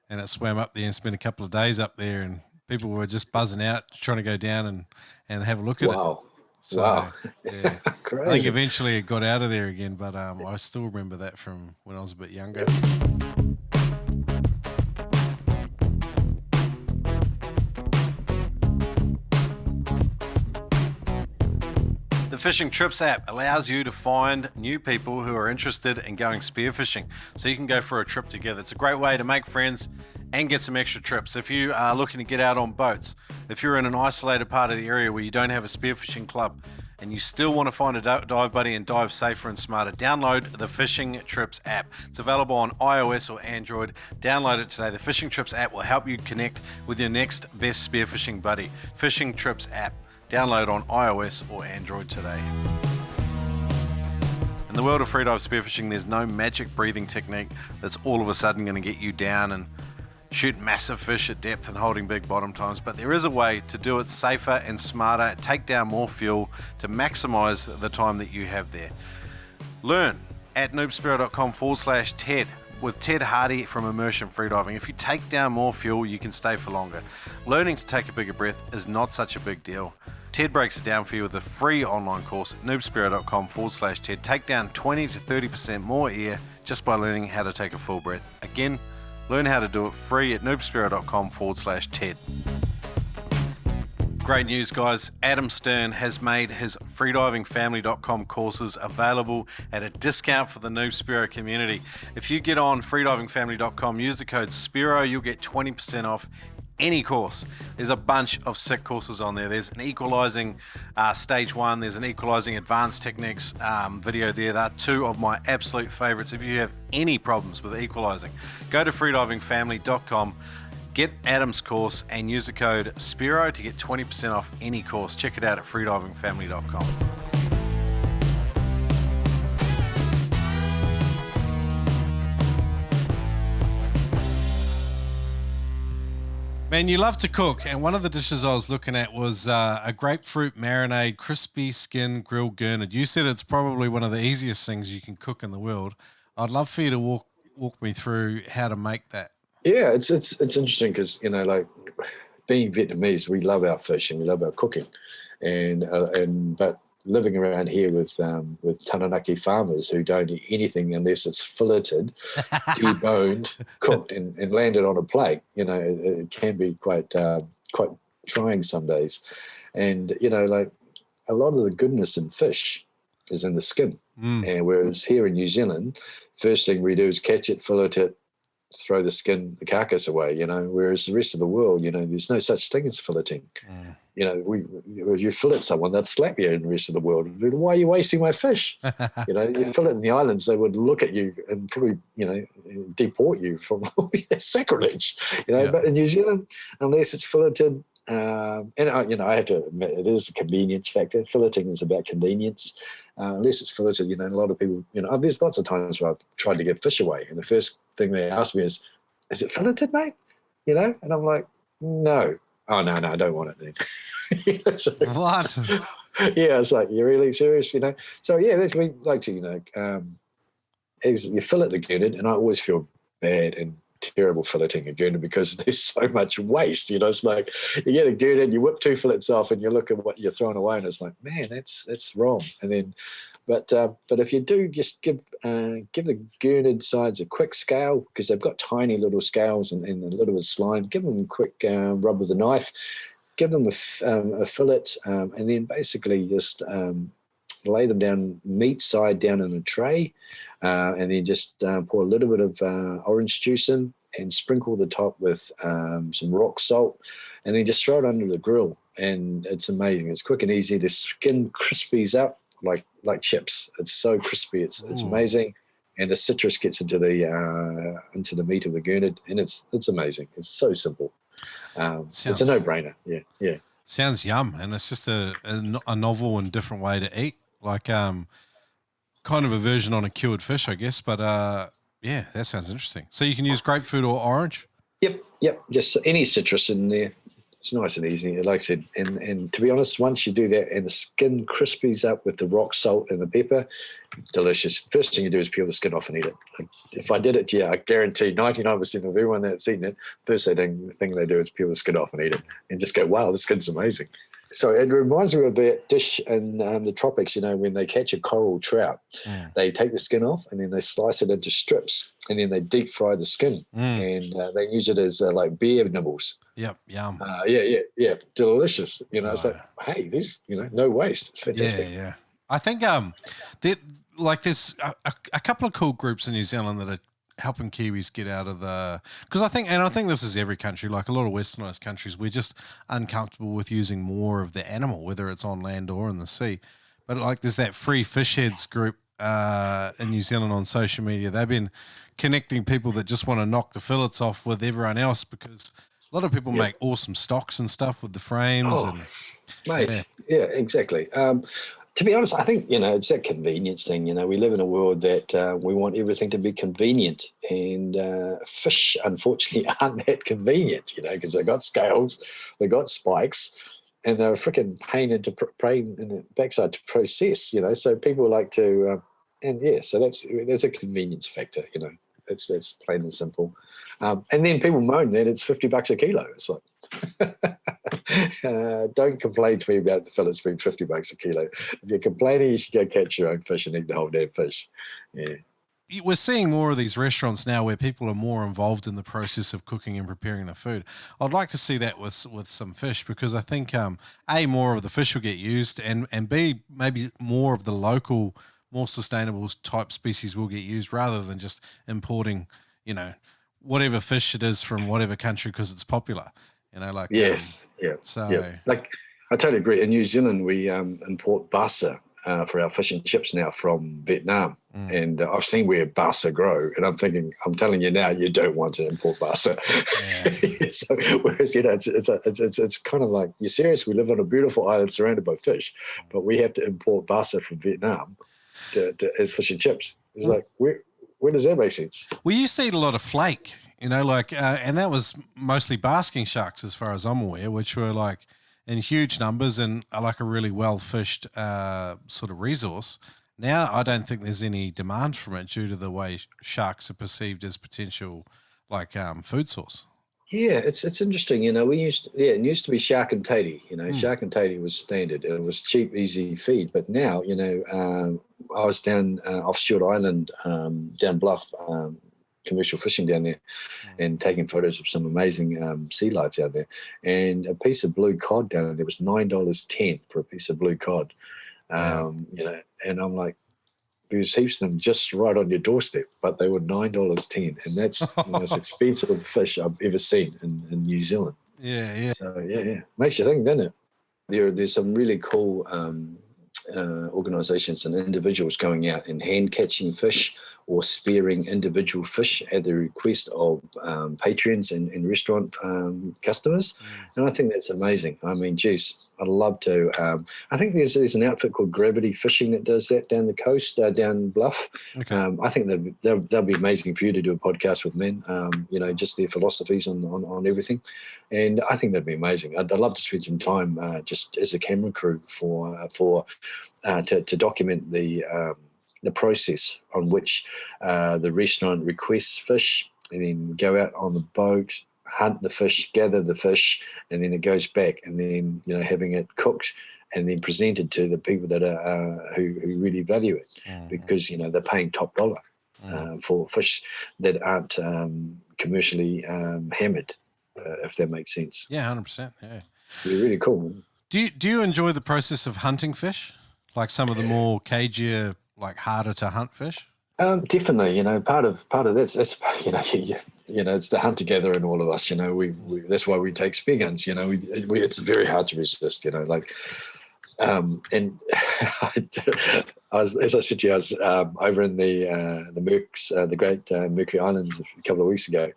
Speaker 1: and it swam up there and spent a couple of days up there, and people were just buzzing out trying to go down and have a look at it. So,
Speaker 2: wow.
Speaker 1: Yeah.
Speaker 2: Crazy.
Speaker 1: I think eventually it got out of there again, but I still remember that from when I was a bit younger. The Fishing Trips app allows you to find new people who are interested in going spearfishing, so you can go for a trip together. It's a great way to make friends and get some extra trips. If you are looking to get out on boats, if you're in an isolated part of the area where you don't have a spearfishing club and you still want to find a dive buddy and dive safer and smarter, download the Fishing Trips app. It's available on iOS or Android. Download it today. The Fishing Trips app will help you connect with your next best spearfishing buddy. Fishing Trips app. Download on iOS or Android today. In the world of freedive spearfishing, there's no magic breathing technique that's all of a sudden going to get you down and shoot massive fish at depth and holding big bottom times, but there is a way to do it safer and smarter, take down more fuel to maximize the time that you have there. Learn at noobspearo.com/TED with Ted Hardy from Immersion Freediving. If you take down more fuel, you can stay for longer. Learning to take a bigger breath is not such a big deal. Ted breaks it down for you with a free online course at noobspearo.com/TED. Take down 20 to 30% more air just by learning how to take a full breath. Again, learn how to do it free at noobspearo.com/TED. Great news, guys. Adam Stern has made his freedivingfamily.com courses available at a discount for the Noob Spearo community. If you get on freedivingfamily.com, use the code Spearo, you'll get 20% off any course. There's a bunch of sick courses on there. There's an equalizing stage 1, there's an equalizing advanced techniques video there. They're 2 of my absolute favorites. If you have any problems with equalizing, go to freedivingfamily.com, get Adam's course and use the code Spearo to get 20% off any course. Check it out at freedivingfamily.com. Man, you love to cook, and one of the dishes I was looking at was a grapefruit marinade, crispy skin grilled gurnard. You said it's probably one of the easiest things you can cook in the world. I'd love for you to walk me through how to make that.
Speaker 2: Yeah, it's interesting because like being Vietnamese, we love our fish and we love our cooking, but living around here with Taranaki farmers who don't eat anything unless it's filleted, deboned, cooked, and landed on a plate. It can be quite trying some days, and like a lot of the goodness in fish is in the skin, and whereas here in New Zealand, first thing we do is catch it, fillet it, throw the carcass away, whereas the rest of the world, there's no such thing as filleting. If you fillet someone, they'd slap you in the rest of the world. Why are you wasting my fish? You fillet in the islands, they would look at you and probably, deport you from sacrilege.
Speaker 1: Yeah.
Speaker 2: But in New Zealand, unless it's filleted, I have to admit, it is a convenience factor. Filleting is about convenience. Unless it's filleted, a lot of people, there's lots of times where I've tried to give fish away, and the first thing they ask me is it filleted, mate? And I'm like, no. Oh, no, I don't want it then. So,
Speaker 1: What?
Speaker 2: Yeah, it's like, you're really serious, So, yeah, that's what we like to, is you fillet the gurnard, and I always feel bad and terrible filleting a gurnard because there's so much waste. It's like you get a gurnard, you whip 2 fillets off, and you look at what you're throwing away, and it's like, man, that's wrong. And then, but if you do, just give the gurnard sides a quick scale, because they've got tiny little scales and a little bit of slime. Give them a quick rub with a knife. Give them a fillet, and then basically just lay them down, meat side down in a tray, and then just pour a little bit of orange juice in and sprinkle the top with some rock salt, and then just throw it under the grill. And it's amazing. It's quick and easy. The skin crispies up like chips. It's so crispy. It's
Speaker 1: Ooh.
Speaker 2: amazing, and the citrus gets into the meat of the gurnard, and it's amazing. It's so simple. It's a no-brainer. Yeah.
Speaker 1: Sounds yum, and it's just a novel and different way to eat, like kind of a version on a cured fish, I guess. But yeah, that sounds interesting. So you can use grapefruit or orange.
Speaker 2: Yep. Just any citrus in there. It's nice and easy, like I said. And to be honest, once you do that and the skin crispies up with the rock salt and the pepper, delicious. First thing you do is peel the skin off and eat it. Like, if I did it, I guarantee 99% of everyone that's eaten it, first thing they do is peel the skin off and eat it and just go, wow, the skin's amazing. So it reminds me of that dish in the tropics, when they catch a coral trout, they take the skin off and then they slice it into strips and then they deep fry the skin and they use it as like bear nibbles.
Speaker 1: Yep, yum.
Speaker 2: Yeah, delicious. It's like, hey, this, no waste. It's fantastic.
Speaker 1: Yeah. I think there's a couple of cool groups in New Zealand that are helping Kiwis get out of because I think this is every country, like a lot of westernized countries, we're just uncomfortable with using more of the animal, whether it's on land or in the sea. But like there's that Free Fish Heads group in New Zealand on social media. They've been connecting people that just want to knock the fillets off with everyone else, because a lot of people make awesome stocks and stuff with the frames.
Speaker 2: Yeah, exactly. To be honest, I think, it's that convenience thing. We live in a world that we want everything to be convenient, and fish, unfortunately, aren't that convenient, because they got scales, they got spikes, and they're a freaking pain in the backside to process, so people like to, so that's a convenience factor, that's plain and simple. And then people moan that it's $50 a kilo. It's like, don't complain to me about the fillets being $50 a kilo. If you're complaining, you should go catch your own fish and eat the whole damn fish. Yeah.
Speaker 1: We're seeing more of these restaurants now where people are more involved in the process of cooking and preparing the food. I'd like to see that with some fish, because I think A, more of the fish will get used, and B, maybe more of the local, more sustainable type species will get used, rather than just importing, whatever fish it is from whatever country because it's popular.
Speaker 2: Yes. Like, I totally agree. In New Zealand, we import basa for our fish and chips now from Vietnam, and I've seen where basa grow, and I'm telling you now, you don't want to import basa. Yeah. So, whereas it's kind of like, you're serious? We live on a beautiful island surrounded by fish, but we have to import basa from Vietnam as fish and chips. It's like, where does that make sense?
Speaker 1: We used to eat a lot of flake, and that was mostly basking sharks, as far as I'm aware, which were like in huge numbers and are like a really well-fished sort of resource. Now, I don't think there's any demand from it due to the way sharks are perceived as potential food source.
Speaker 2: Yeah, it's interesting. It used to be shark and tatty. Shark and tatty was standard. It was cheap, easy feed. But now, I was down off Stewart Island, down Bluff, commercial fishing down there, and taking photos of some amazing sea life out there. And a piece of blue cod down there was $9.10 for a piece of blue cod. And I'm like, there's heaps of them just right on your doorstep, but they were $9.10, and that's the most expensive fish I've ever seen in New Zealand.
Speaker 1: Yeah.
Speaker 2: So makes you think, doesn't it? There's some really cool organisations and individuals going out and hand catching fish or spearing individual fish at the request of patrons and restaurant customers, and I think that's amazing. I mean, geez, I'd love to. I think there's an outfit called Gravity Fishing that does that down the coast, down Bluff. Okay. I think they'll be amazing for you to do a podcast with men. Just their philosophies on everything, and I think that'd be amazing. I'd love to spend some time just as a camera crew to document the process on which the restaurant requests fish, and then go out on the boat, hunt the fish, gather the fish, and then it goes back, and then having it cooked and then presented to the people that are who really value it, because they're paying top dollar for fish that aren't commercially hammered, if that makes sense.
Speaker 1: Yeah, 100%. Yeah,
Speaker 2: it's really cool.
Speaker 1: Do you enjoy the process of hunting fish, like some of the more cagier, like harder to hunt fish?
Speaker 2: Definitely, part of that's it's the hunter gatherer in all of us. We that's why we take spear guns. It's very hard to resist. And as I said to you, I was over in the Mercs, the Great Mercury Islands a couple of weeks ago,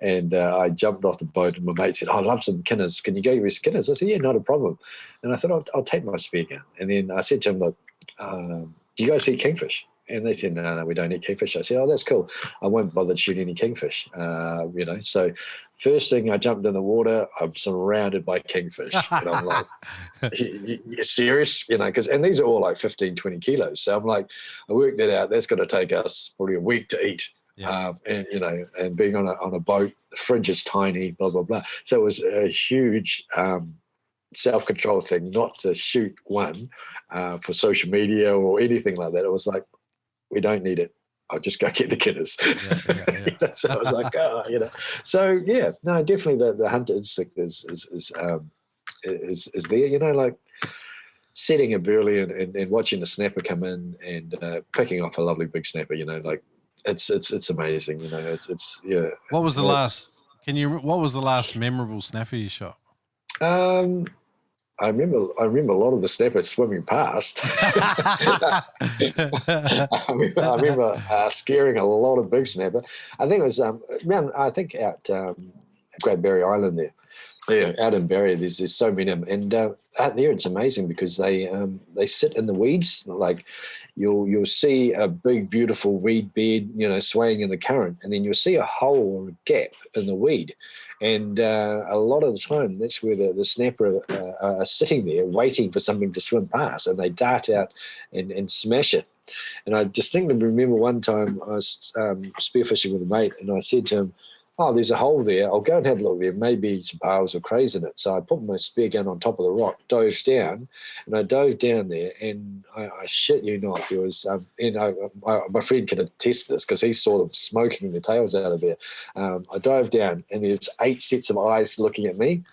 Speaker 2: and I jumped off the boat, and my mate said, "Oh, I love some kinners. Can you go with kinners?" I said, "Yeah, not a problem." And I thought, I'll take my spear gun. And then I said to him, "Look, do you guys eat kingfish?" And they said, no, we don't eat kingfish. I said, "Oh, that's cool. I won't bother shooting any kingfish." So first thing I jumped in the water, I'm surrounded by kingfish. And I'm like, "You're serious?" And these are all like 15, 20 kilos. So I'm like, I worked that out. That's going to take us probably a week to eat.
Speaker 1: Yep.
Speaker 2: And being on a boat, the fridge is tiny, blah, blah, blah. So it was a huge self-control thing not to shoot one for social media or anything like that. It was like, we don't need it. I'll just go get the kinners.
Speaker 1: Yeah.
Speaker 2: So I was like, So yeah, no, definitely the hunter instinct is there. Like setting a burley and watching the snapper come in and picking off a lovely big snapper. Like it's amazing. It's yeah.
Speaker 1: What was the last? What was the last memorable snapper you shot?
Speaker 2: I remember a lot of the snappers swimming past. I remember scaring a lot of big snapper. I think it was out Great Barrier Island there. Yeah, out in Barrier, there's so many of them, and out there it's amazing because they sit in the weeds. Like you'll see a big beautiful weed bed, swaying in the current, and then you'll see a hole or a gap in the weed. And a lot of the time, that's where the snapper are sitting there waiting for something to swim past, and they dart out and smash it. And I distinctly remember one time I was spearfishing with a mate, and I said to him, "Oh, there's a hole there. I'll go and have a look there. Maybe some pails or crays in it." So I put my spear gun on top of the rock, dove down, and I dove down there, and I shit you not, there was, my friend can attest this because he's sort of smoking the tails out of there. I dove down, and there's 8 sets of eyes looking at me,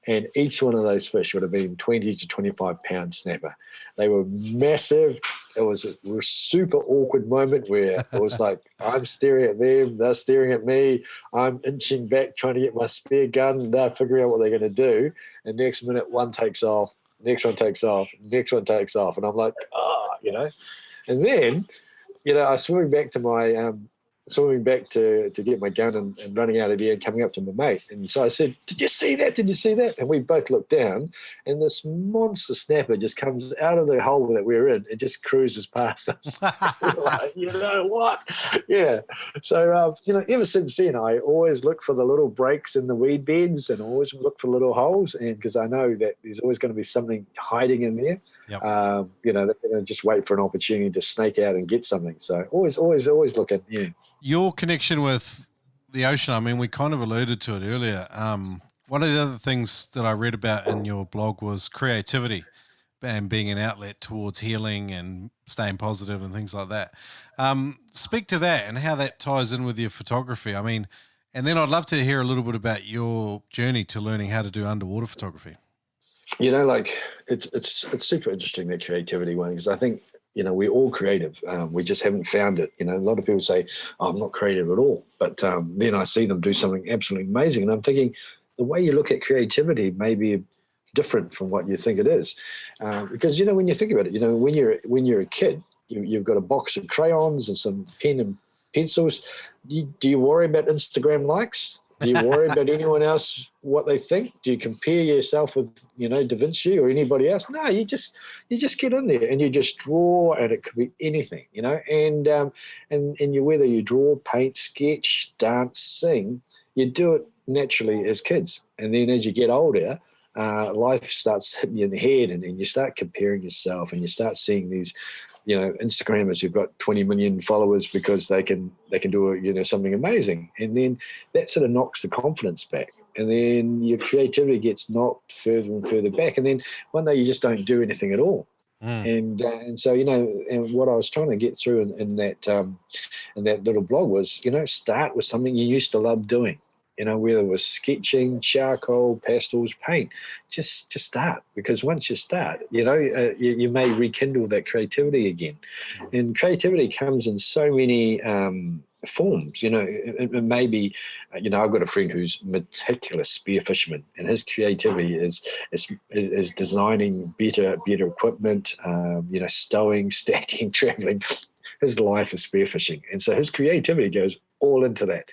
Speaker 2: and each one of those fish would have been 20 to 25 pound snapper. They were massive. It was a super awkward moment where it was like, I'm staring at them, they're staring at me, I'm inching back trying to get my spear gun, they're figuring out what they're going to do, and next minute one takes off, next one takes off, next one takes off, and I'm like, and then, I swimming back to get my gun and running out of there and coming up to my mate. And so I said, "Did you see that? Did you see that?" And we both looked down, and this monster snapper just comes out of the hole that we're in and just cruises past us. Like, you know what? Yeah. So, ever since then, I always look for the little breaks in the weed beds and always look for little holes, and because I know that there's always going to be something hiding in there.
Speaker 1: Yep.
Speaker 2: They're going to just wait for an opportunity to snake out and get something. So always looking. Yeah.
Speaker 1: Your connection with the ocean, I mean, we kind of alluded to it earlier. One of the other things that I read about in your blog was creativity and being an outlet towards healing and staying positive and things like that. Speak to that and how that ties in with your photography. I mean, and then I'd love to hear a little bit about your journey to learning how to do underwater photography.
Speaker 2: It's super interesting, that creativity one, because I think, we're all creative. We just haven't found it. A lot of people say, "Oh, I'm not creative at all." But then I see them do something absolutely amazing. And I'm thinking the way you look at creativity may be different from what you think it is. Because, when you think about it, when you're a kid, you've got a box of crayons and some pen and pencils. Do you worry about Instagram likes? Do you worry about anyone else, what they think? Do you compare yourself with, Da Vinci or anybody else? No, you just get in there and you just draw, and it could be anything, and whether you draw, paint, sketch, dance, sing, you do it naturally as kids. And then as you get older, life starts hitting you in the head, and you start comparing yourself, and you start seeing these Instagrammers who've got 20 million followers because they can do something amazing, and then that sort of knocks the confidence back, and then your creativity gets knocked further and further back, and then one day you just don't do anything at all. And so and what I was trying to get through in that little blog was start with something you used to love doing. whether it was sketching, charcoal, pastels, paint, just start, because once you start, you may rekindle that creativity again. And creativity comes in so many forms. It may be, I've got a friend who's meticulous spear fisherman, and his creativity is designing better equipment, stowing, stacking, traveling. His life is spearfishing, and so his creativity goes all into that.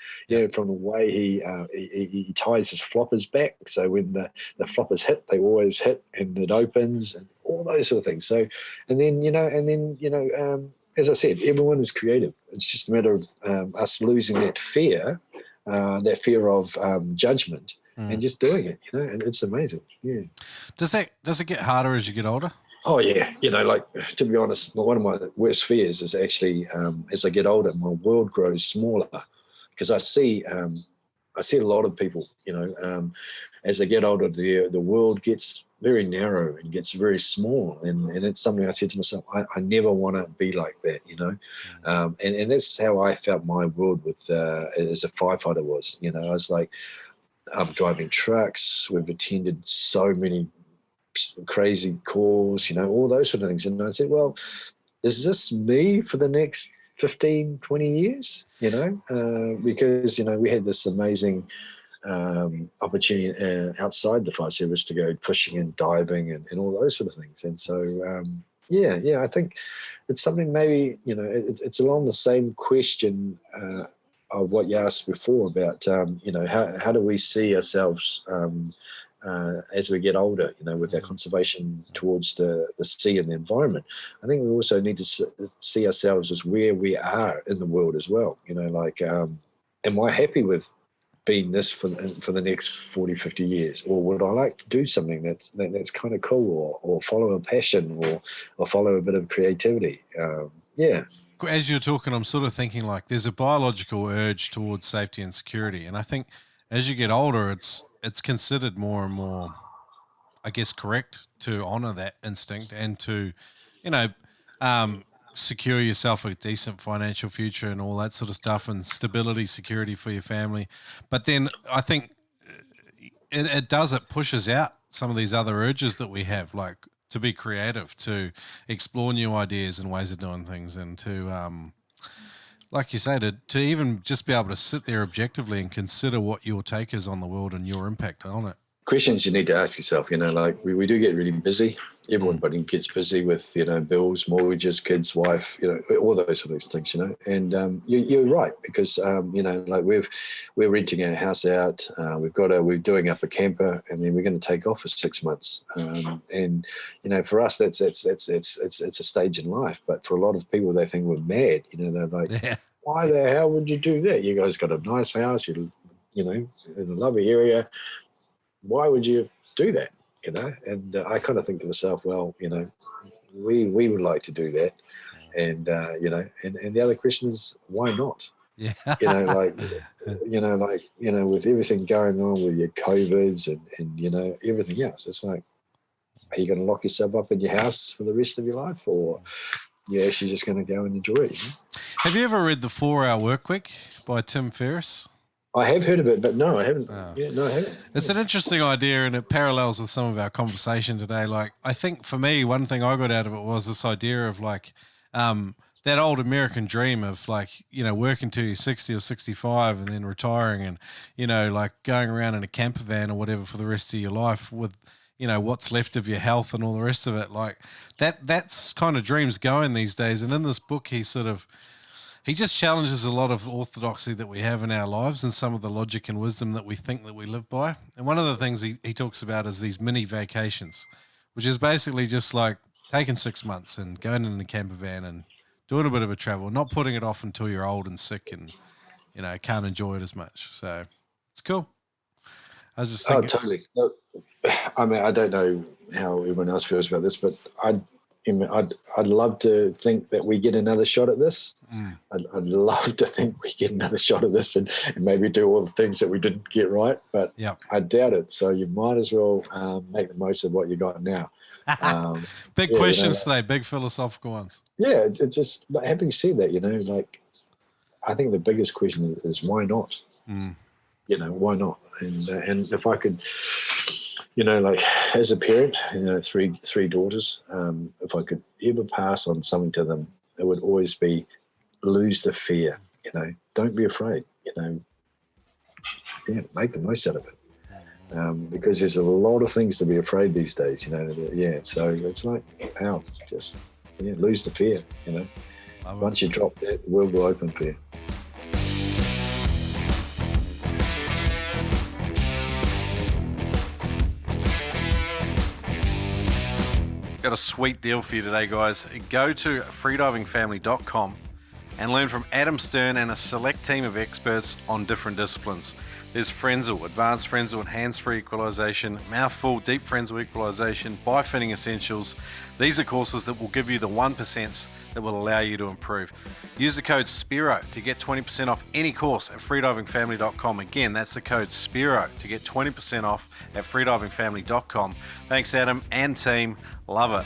Speaker 2: From the way he ties his floppers back, so when the floppers hit, they always hit, and it opens, and all those sort of things. So, and then as I said, everyone is creative. It's just a matter of us losing that fear of judgment, and just doing it. And it's amazing. Yeah.
Speaker 1: Does it get harder as you get older?
Speaker 2: Oh yeah, to be honest, one of my worst fears is actually as I get older, my world grows smaller, because I see a lot of people, as they get older, the world gets very narrow and gets very small, and it's something I said to myself, I never want to be like that, and that's how I felt my world with as a firefighter was. I was like, I'm driving trucks. We've attended so many crazy calls, all those sort of things. And I said, well, is this me for the next 15, 20 years? Because, we had this amazing opportunity outside the fire service to go fishing and diving and all those sort of things. And so, I think it's something maybe, it's along the same question of what you asked before about, how do we see ourselves as we get older, with our conservation towards the sea and the environment. I think we also need to see ourselves as where we are in the world as well. Am I happy with being this for the next 40, 50 years? Or would I like to do something that's kind of cool, or follow a passion, or follow a bit of creativity?
Speaker 1: As you're talking, I'm sort of thinking like there's a biological urge towards safety and security. And I think as you get older, it's considered more and more, I guess, correct to honor that instinct and to, secure yourself a decent financial future and all that sort of stuff, and stability, security for your family. But then I think it pushes out some of these other urges that we have, like to be creative, to explore new ideas and ways of doing things, and to, like you say, to even just be able to sit there objectively and consider what your take is on the world and your impact on it.
Speaker 2: Questions you need to ask yourself, we do get really busy. Everybody gets busy with, bills, mortgages, kids, wife, all those sort of things, and you're right, because, like we're renting our house out. We're doing up a camper, and then we're going to take off for 6 months. And, for us, that's it's a stage in life. But for a lot of people, they think we're mad. They're like, why the hell would you do that? You guys got a nice house, in a lovely area. Why would you do that? And I kind of think to myself, well, we would like to do that, and and the other question is, why not?
Speaker 1: Yeah.
Speaker 2: With everything going on with your COVIDs and everything else, it's like, are you going to lock yourself up in your house for the rest of your life, or you're actually just going to go and enjoy it?
Speaker 1: Have you ever read The 4-Hour Workweek by Tim Ferriss?
Speaker 2: I have heard of it, but no, I haven't. Oh. Yeah, no, I haven't.
Speaker 1: It's an interesting idea, and it parallels with some of our conversation today. Like, I think for me, one thing I got out of it was this idea of like that old American dream of like, working till you're 60 or 65 and then retiring, and, like going around in a camper van or whatever for the rest of your life with, what's left of your health and all the rest of it. Like that's kind of dreams going these days. And in this book, he just challenges a lot of orthodoxy that we have in our lives and some of the logic and wisdom that we think that we live by. And one of the things he talks about is these mini vacations, which is basically just like taking 6 months and going in a camper van and doing a bit of a travel, not putting it off until you're old and sick and, can't enjoy it as much. So it's cool. I was just thinking.
Speaker 2: Oh, totally. Look, I mean, I don't know how everyone else feels about this, but I'd love to think that we get another shot at this. I'd love to think we get another shot at this and maybe do all the things that we didn't get right, but I doubt it. So you might as well make the most of what you got now.
Speaker 1: Big questions today, big philosophical ones.
Speaker 2: Yeah, it's just, having said that, like, I think the biggest question is why not? why not? And if I could, like as a parent, three daughters, if I could ever pass on something to them, it would always be lose the fear. Don't be afraid. Make the most out of it. Because there's a lot of things to be afraid these days. So it's like, just lose the fear. Once you drop that, the world will open for you.
Speaker 1: Got a sweet deal for you today, guys. Go to freedivingfamily.com and learn from Adam Stern and a select team of experts on different disciplines. There's Frenzel, Advanced Frenzel and Hands-Free Equalization, Mouthful, Deep Frenzel Equalization, Bifitting Essentials. These are courses that will give you the 1% that will allow you to improve. Use the code Spearo to get 20% off any course at freedivingfamily.com. Again, that's the code Spearo to get 20% off at freedivingfamily.com. Thanks, Adam and team. Love it.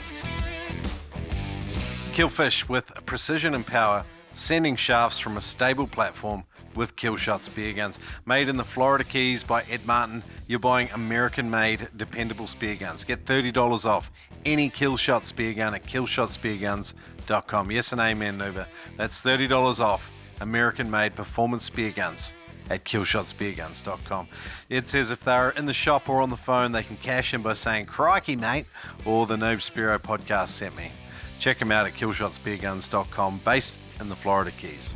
Speaker 1: Kill fish with precision and power, sending shafts from a stable platform with Killshot spear guns. Made in the Florida Keys by Ed Martin, you're buying American-made, dependable spear guns. Get $30 off any Killshot spear gun at killshotspearguns.com. Yes and amen, Noob. That's $30 off American-made performance spear guns at killshotspearguns.com. It says if they're in the shop or on the phone, they can cash in by saying, "Crikey, mate," or the Noob Spearo podcast sent me. Check them out at killshotspearguns.com, based in the Florida Keys.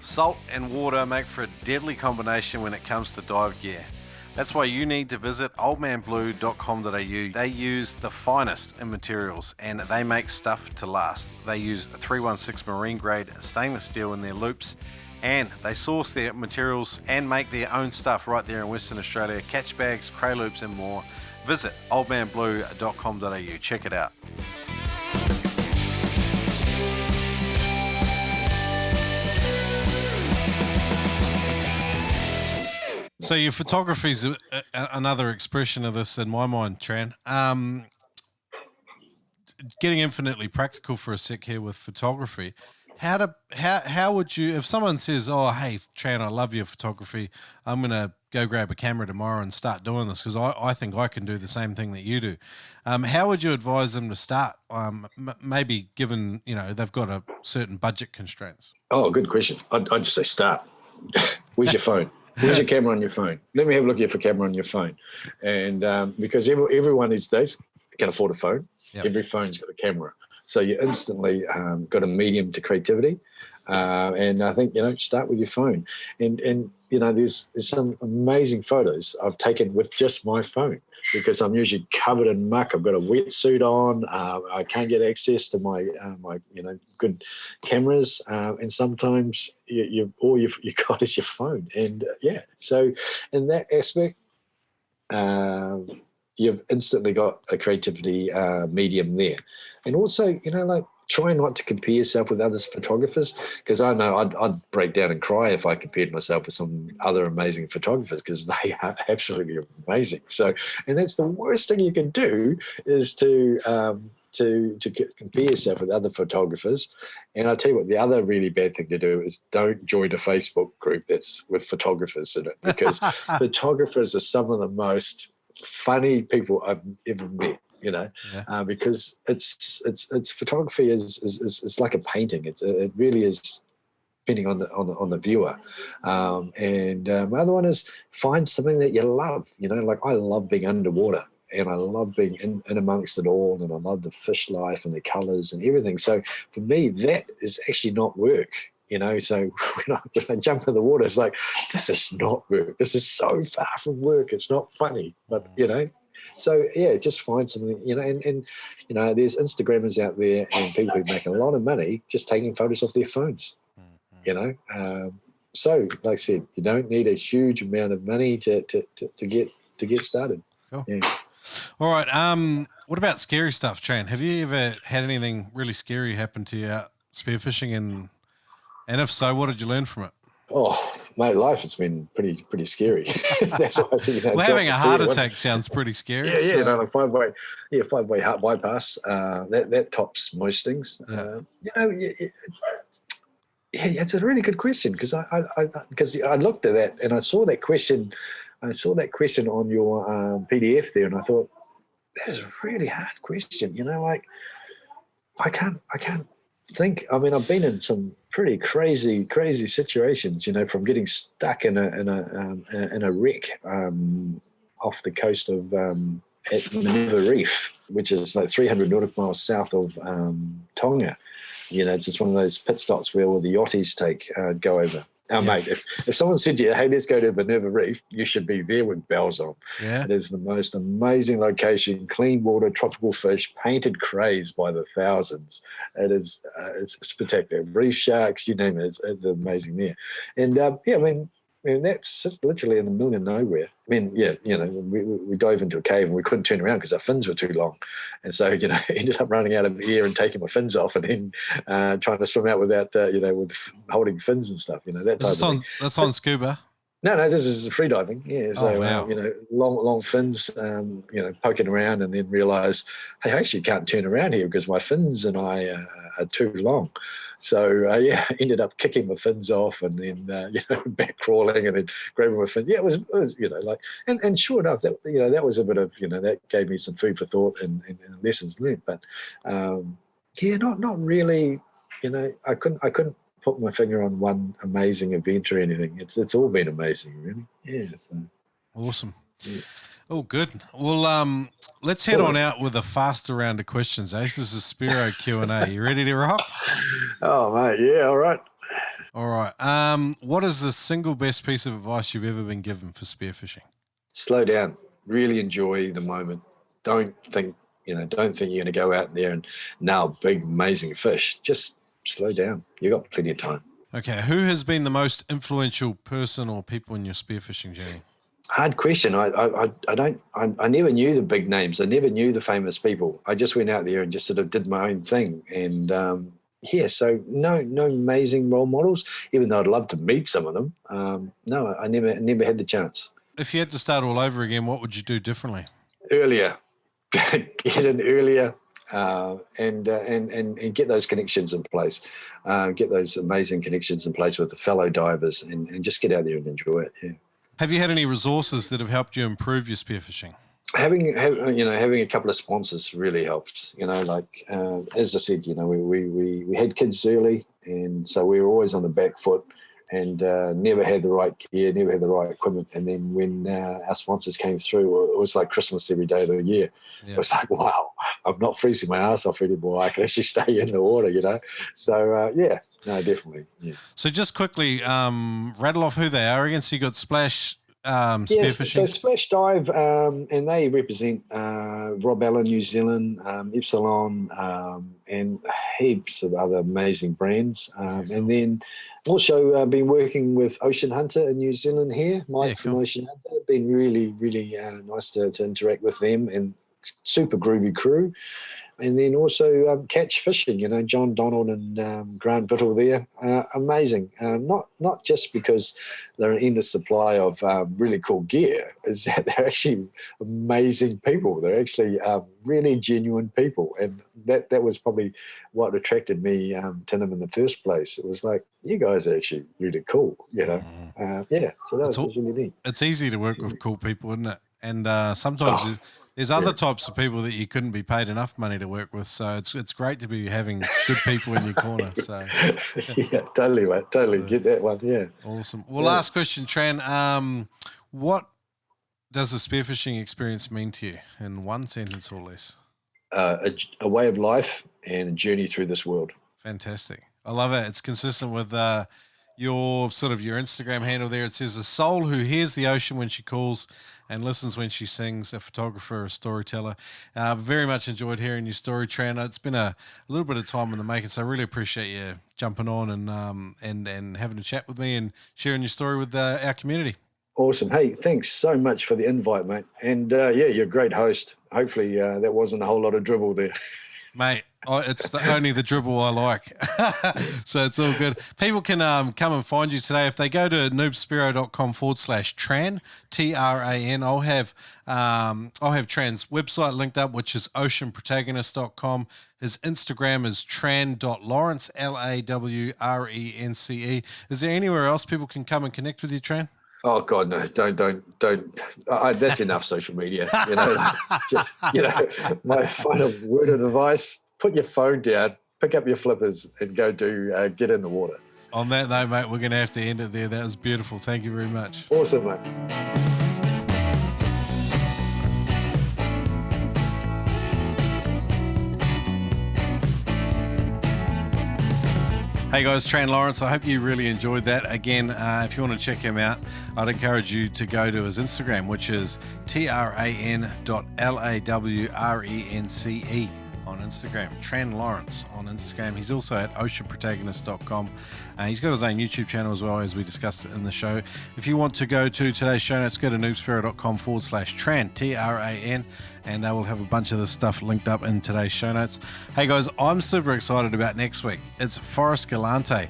Speaker 1: Salt and water make for a deadly combination when it comes to dive gear. That's why you need to visit oldmanblue.com.au. They use the finest in materials and they make stuff to last. They use 316 marine grade stainless steel in their loops, and they source their materials and make their own stuff right there in Western Australia. Catch bags, cray loops and more. Visit oldmanblue.com.au. Check it out. So your photography is another expression of this in my mind, Tran. Getting infinitely practical for a sec here with photography. How would you, if someone says, "Oh, hey, Tran, I love your photography. I'm going to go grab a camera tomorrow and start doing this because I think I can do the same thing that you do." How would you advise them to start? Maybe given, they've got a certain budget constraints.
Speaker 2: Oh, good question. I'd just say start. Where's your phone? Where's your camera on your phone? Let me have a look at your camera on your phone. And because everyone these days can afford a phone. Yep. Every phone's got a camera. So you instantly got a medium to creativity. And I think, start with your phone. And there's some amazing photos I've taken with just my phone because I'm usually covered in muck. I've got a wetsuit on. I can't get access to my good cameras. And sometimes all you've got is your phone. And so in that aspect, you've instantly got a creativity medium there. And also, try not to compare yourself with other photographers, because I know I'd break down and cry if I compared myself with some other amazing photographers because they are absolutely amazing. So, and that's the worst thing you can do is to compare yourself with other photographers. And I'll tell you what, the other really bad thing to do is don't join a Facebook group that's with photographers in it, because photographers are some of the most funny people I've ever met. Because it's photography is like a painting. It really is, depending on the viewer. My other one is find something that you love. Like I love being underwater and I love being in amongst it all, and I love the fish life and the colours and everything. So for me, that is actually not work. So when I jump in the water, it's like, this is not work. This is so far from work. It's not funny, but So just find something, and there's Instagrammers out there and people who make a lot of money just taking photos off their phones. So like I said, you don't need a huge amount of money to get started.
Speaker 1: Cool. Yeah. All right. What about scary stuff, Tran? Have you ever had anything really scary happen to you out spearfishing, and if so, what did you learn from it?
Speaker 2: Oh, mate, life has been pretty scary. That's why I think,
Speaker 1: well, having a heart attack sounds pretty scary.
Speaker 2: A five-way heart bypass. That tops most things.
Speaker 1: Yeah.
Speaker 2: Yeah, it's a really good question because I looked at that and I saw that question. I saw that question on your PDF there, and I thought that is a really hard question. Like I can't think. I mean, I've been in some pretty crazy situations. From getting stuck in a wreck off the coast of at Minerva Reef, which is like 300 nautical miles south of Tonga. It's just one of those pit stops where all the yachties go over. Mate, if someone said to you, hey, let's go to Minerva Reef, you should be there with bells on.
Speaker 1: Yeah.
Speaker 2: It is the most amazing location, clean water, tropical fish, painted crays by the thousands. It's spectacular. Reef sharks, you name it, it's amazing there. And I mean, that's literally in the middle of nowhere. I mean, we dove into a cave and we couldn't turn around because our fins were too long. And so, ended up running out of air and taking my fins off and then trying to swim out without, with holding fins and stuff, that type of thing.
Speaker 1: That's on scuba.
Speaker 2: No, this is free diving. Yeah, so
Speaker 1: wow.
Speaker 2: long fins, poking around, and then realise, hey, I actually can't turn around here because my fins and I are too long. So ended up kicking my fins off, and then back crawling, and then grabbing my fin. Yeah, it was and sure enough, that was a bit of that gave me some food for thought and lessons learned. But not really. I couldn't put my finger on one amazing event or anything. It's all been amazing, really. Yeah. So.
Speaker 1: Awesome.
Speaker 2: Yeah.
Speaker 1: Oh, good. Well, let's head on out with a faster round of questions. This is Spearo Q&A. You ready to rock?
Speaker 2: Oh, mate. Yeah. All right.
Speaker 1: All right. What is the single best piece of advice you've ever been given for spearfishing?
Speaker 2: Slow down. Really enjoy the moment. Don't think you're going to go out there and nail big, amazing fish. Just slow down. You got plenty of time.
Speaker 1: Okay. Who has been the most influential person or people in your spearfishing journey?
Speaker 2: Hard question. I never knew the big names. I never knew the famous people. I just went out there and just sort of did my own thing. And so no amazing role models, even though I'd love to meet some of them. No, I never had the chance.
Speaker 1: If you had to start all over again, what would you do differently?
Speaker 2: Earlier. Get in earlier. And get those connections in place, get those amazing connections in place with the fellow divers, and just get out there and enjoy it. Yeah.
Speaker 1: Have you had any resources that have helped you improve your spearfishing?
Speaker 2: Having a couple of sponsors really helps. As I said, we had kids early, and so we were always on the back foot. And never had the right gear, never had the right equipment. And then when our sponsors came through, it was like Christmas every day of the year. Yeah. It was like, wow, I'm not freezing my ass off anymore. I can actually stay in the water, So, definitely. Yeah.
Speaker 1: So just quickly rattle off who they are again. So you got Splash Spearfishing.
Speaker 2: So Splash Dive, and they represent Rob Allen, New Zealand, Epsilon, and heaps of other amazing brands. And then also been working with Ocean Hunter in New Zealand here, Mike from Ocean Hunter. Been really, really nice to interact with them, and super groovy crew. And then also Catch Fishing, John Donald and Grant Biddle there. Amazing. Not just because they're an endless supply of really cool gear, is that they're actually amazing people. They're actually really genuine people. And that was probably what attracted me to them in the first place. It was like, you guys are actually really cool, so that was really neat.
Speaker 1: It's easy to work with cool people, isn't it? And sometimes there's other types of people that you couldn't be paid enough money to work with. So it's great to be having good people in your corner. So
Speaker 2: yeah, totally, mate. Totally get that one. Yeah.
Speaker 1: Awesome. Well, last question, Tran. What does the spearfishing experience mean to you in one sentence or less?
Speaker 2: A way of life and a journey through this world.
Speaker 1: Fantastic. I love it. It's consistent with your Instagram handle there. It says, a soul who hears the ocean when she calls and listens when she sings, a photographer, a storyteller. Very much enjoyed hearing your story, Tran. It's been a little bit of time in the making, so I really appreciate you jumping on and having a chat with me and sharing your story with our community.
Speaker 2: Awesome. Hey, thanks so much for the invite, mate. And you're a great host. Hopefully that wasn't a whole lot of dribble there.
Speaker 1: Mate, it's only the dribble I like. So it's all good. People can come and find you today. If they go to noobspearo.com/Tran, Tran, I'll have Tran's website linked up, which is oceanprotagonist.com. His Instagram is tran.lawrence, Lawrence. Is there anywhere else people can come and connect with you, Tran?
Speaker 2: Oh God, no! Don't. That's enough social media. My final word of advice: put your phone down, pick up your flippers, and go get in the water.
Speaker 1: On that note, mate, we're going to have to end it there. That was beautiful. Thank you very much.
Speaker 2: Awesome, mate.
Speaker 1: Hey guys, Tran Lawrence. I hope you really enjoyed that. Again, if you want to check him out, I'd encourage you to go to his Instagram, which is tran.lawrence on Instagram. Tran Lawrence on Instagram. He's also at oceanprotagonist.com. He's got his own YouTube channel as well, as we discussed in the show. If you want to go to today's show notes, go to noobspearo.com/Tran, Tran, and we'll have a bunch of this stuff linked up in today's show notes. Hey guys, I'm super excited about next week. It's Forrest Galante.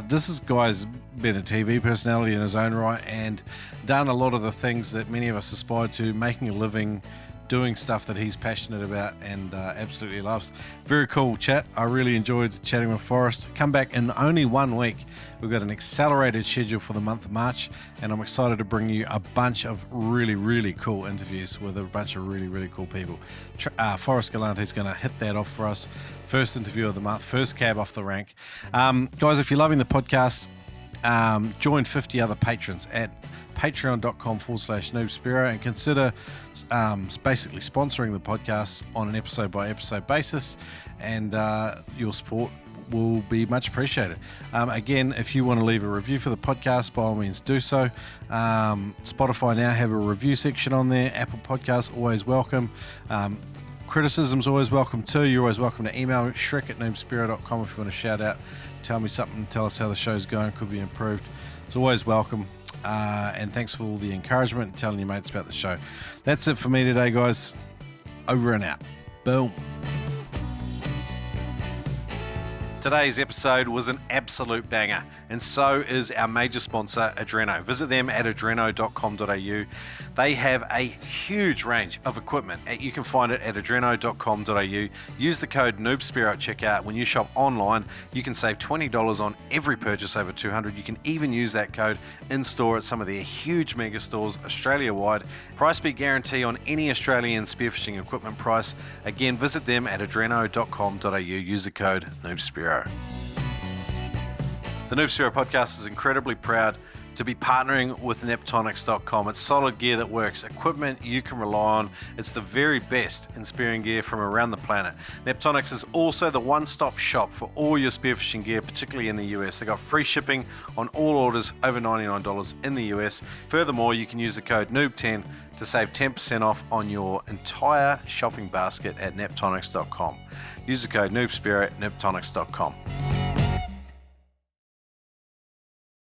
Speaker 1: This guy's been a TV personality in his own right and done a lot of the things that many of us aspire to, making a living, doing stuff that he's passionate about and absolutely loves. Very cool chat. I really enjoyed chatting with Forrest. Come back in only 1 week. We've got an accelerated schedule for the month of March, and I'm excited to bring you a bunch of really, really cool interviews with a bunch of really, really cool people. Forrest Galante is going to hit that off for us. First interview of the month, first cab off the rank. Guys, if you're loving the podcast, join 50 other patrons at patreon.com/Noob Spearo and consider basically sponsoring the podcast on an episode by episode basis, and your support will be much appreciated. Again, if you want to leave a review for the podcast, by all means do so. Spotify now have a review section on there. Apple Podcasts, always welcome. Criticism's always welcome too. You're always welcome to email shrek@noobspearo.com if you want to shout out, tell me something, tell us how the show's going, could be improved. It's always welcome. And thanks for all the encouragement and telling your mates about the show. That's it for me today, guys. Over and out. Boom. Today's episode was an absolute banger, and so is our major sponsor, Adreno. Visit them at adreno.com.au. They have a huge range of equipment. You can find it at adreno.com.au. Use the code NoobSpearo at checkout. When you shop online, you can save $20 on every purchase over $200. You can even use that code in-store at some of their huge mega stores Australia-wide. Price beat guarantee on any Australian spearfishing equipment price. Again, visit them at adreno.com.au. Use the code NoobSpearo. The Noob Spearo podcast is incredibly proud to be partnering with Neptonics.com. It's solid gear that works, equipment you can rely on. It's the very best in spearing gear from around the planet. Neptonics is also the one-stop shop for all your spearfishing gear, particularly in the US. They got free shipping on all orders over $99 in the US. Furthermore, you can use the code NOOB10 to save 10% off on your entire shopping basket at Neptonics.com. Use the code NoobSpearo at Neptonics.com.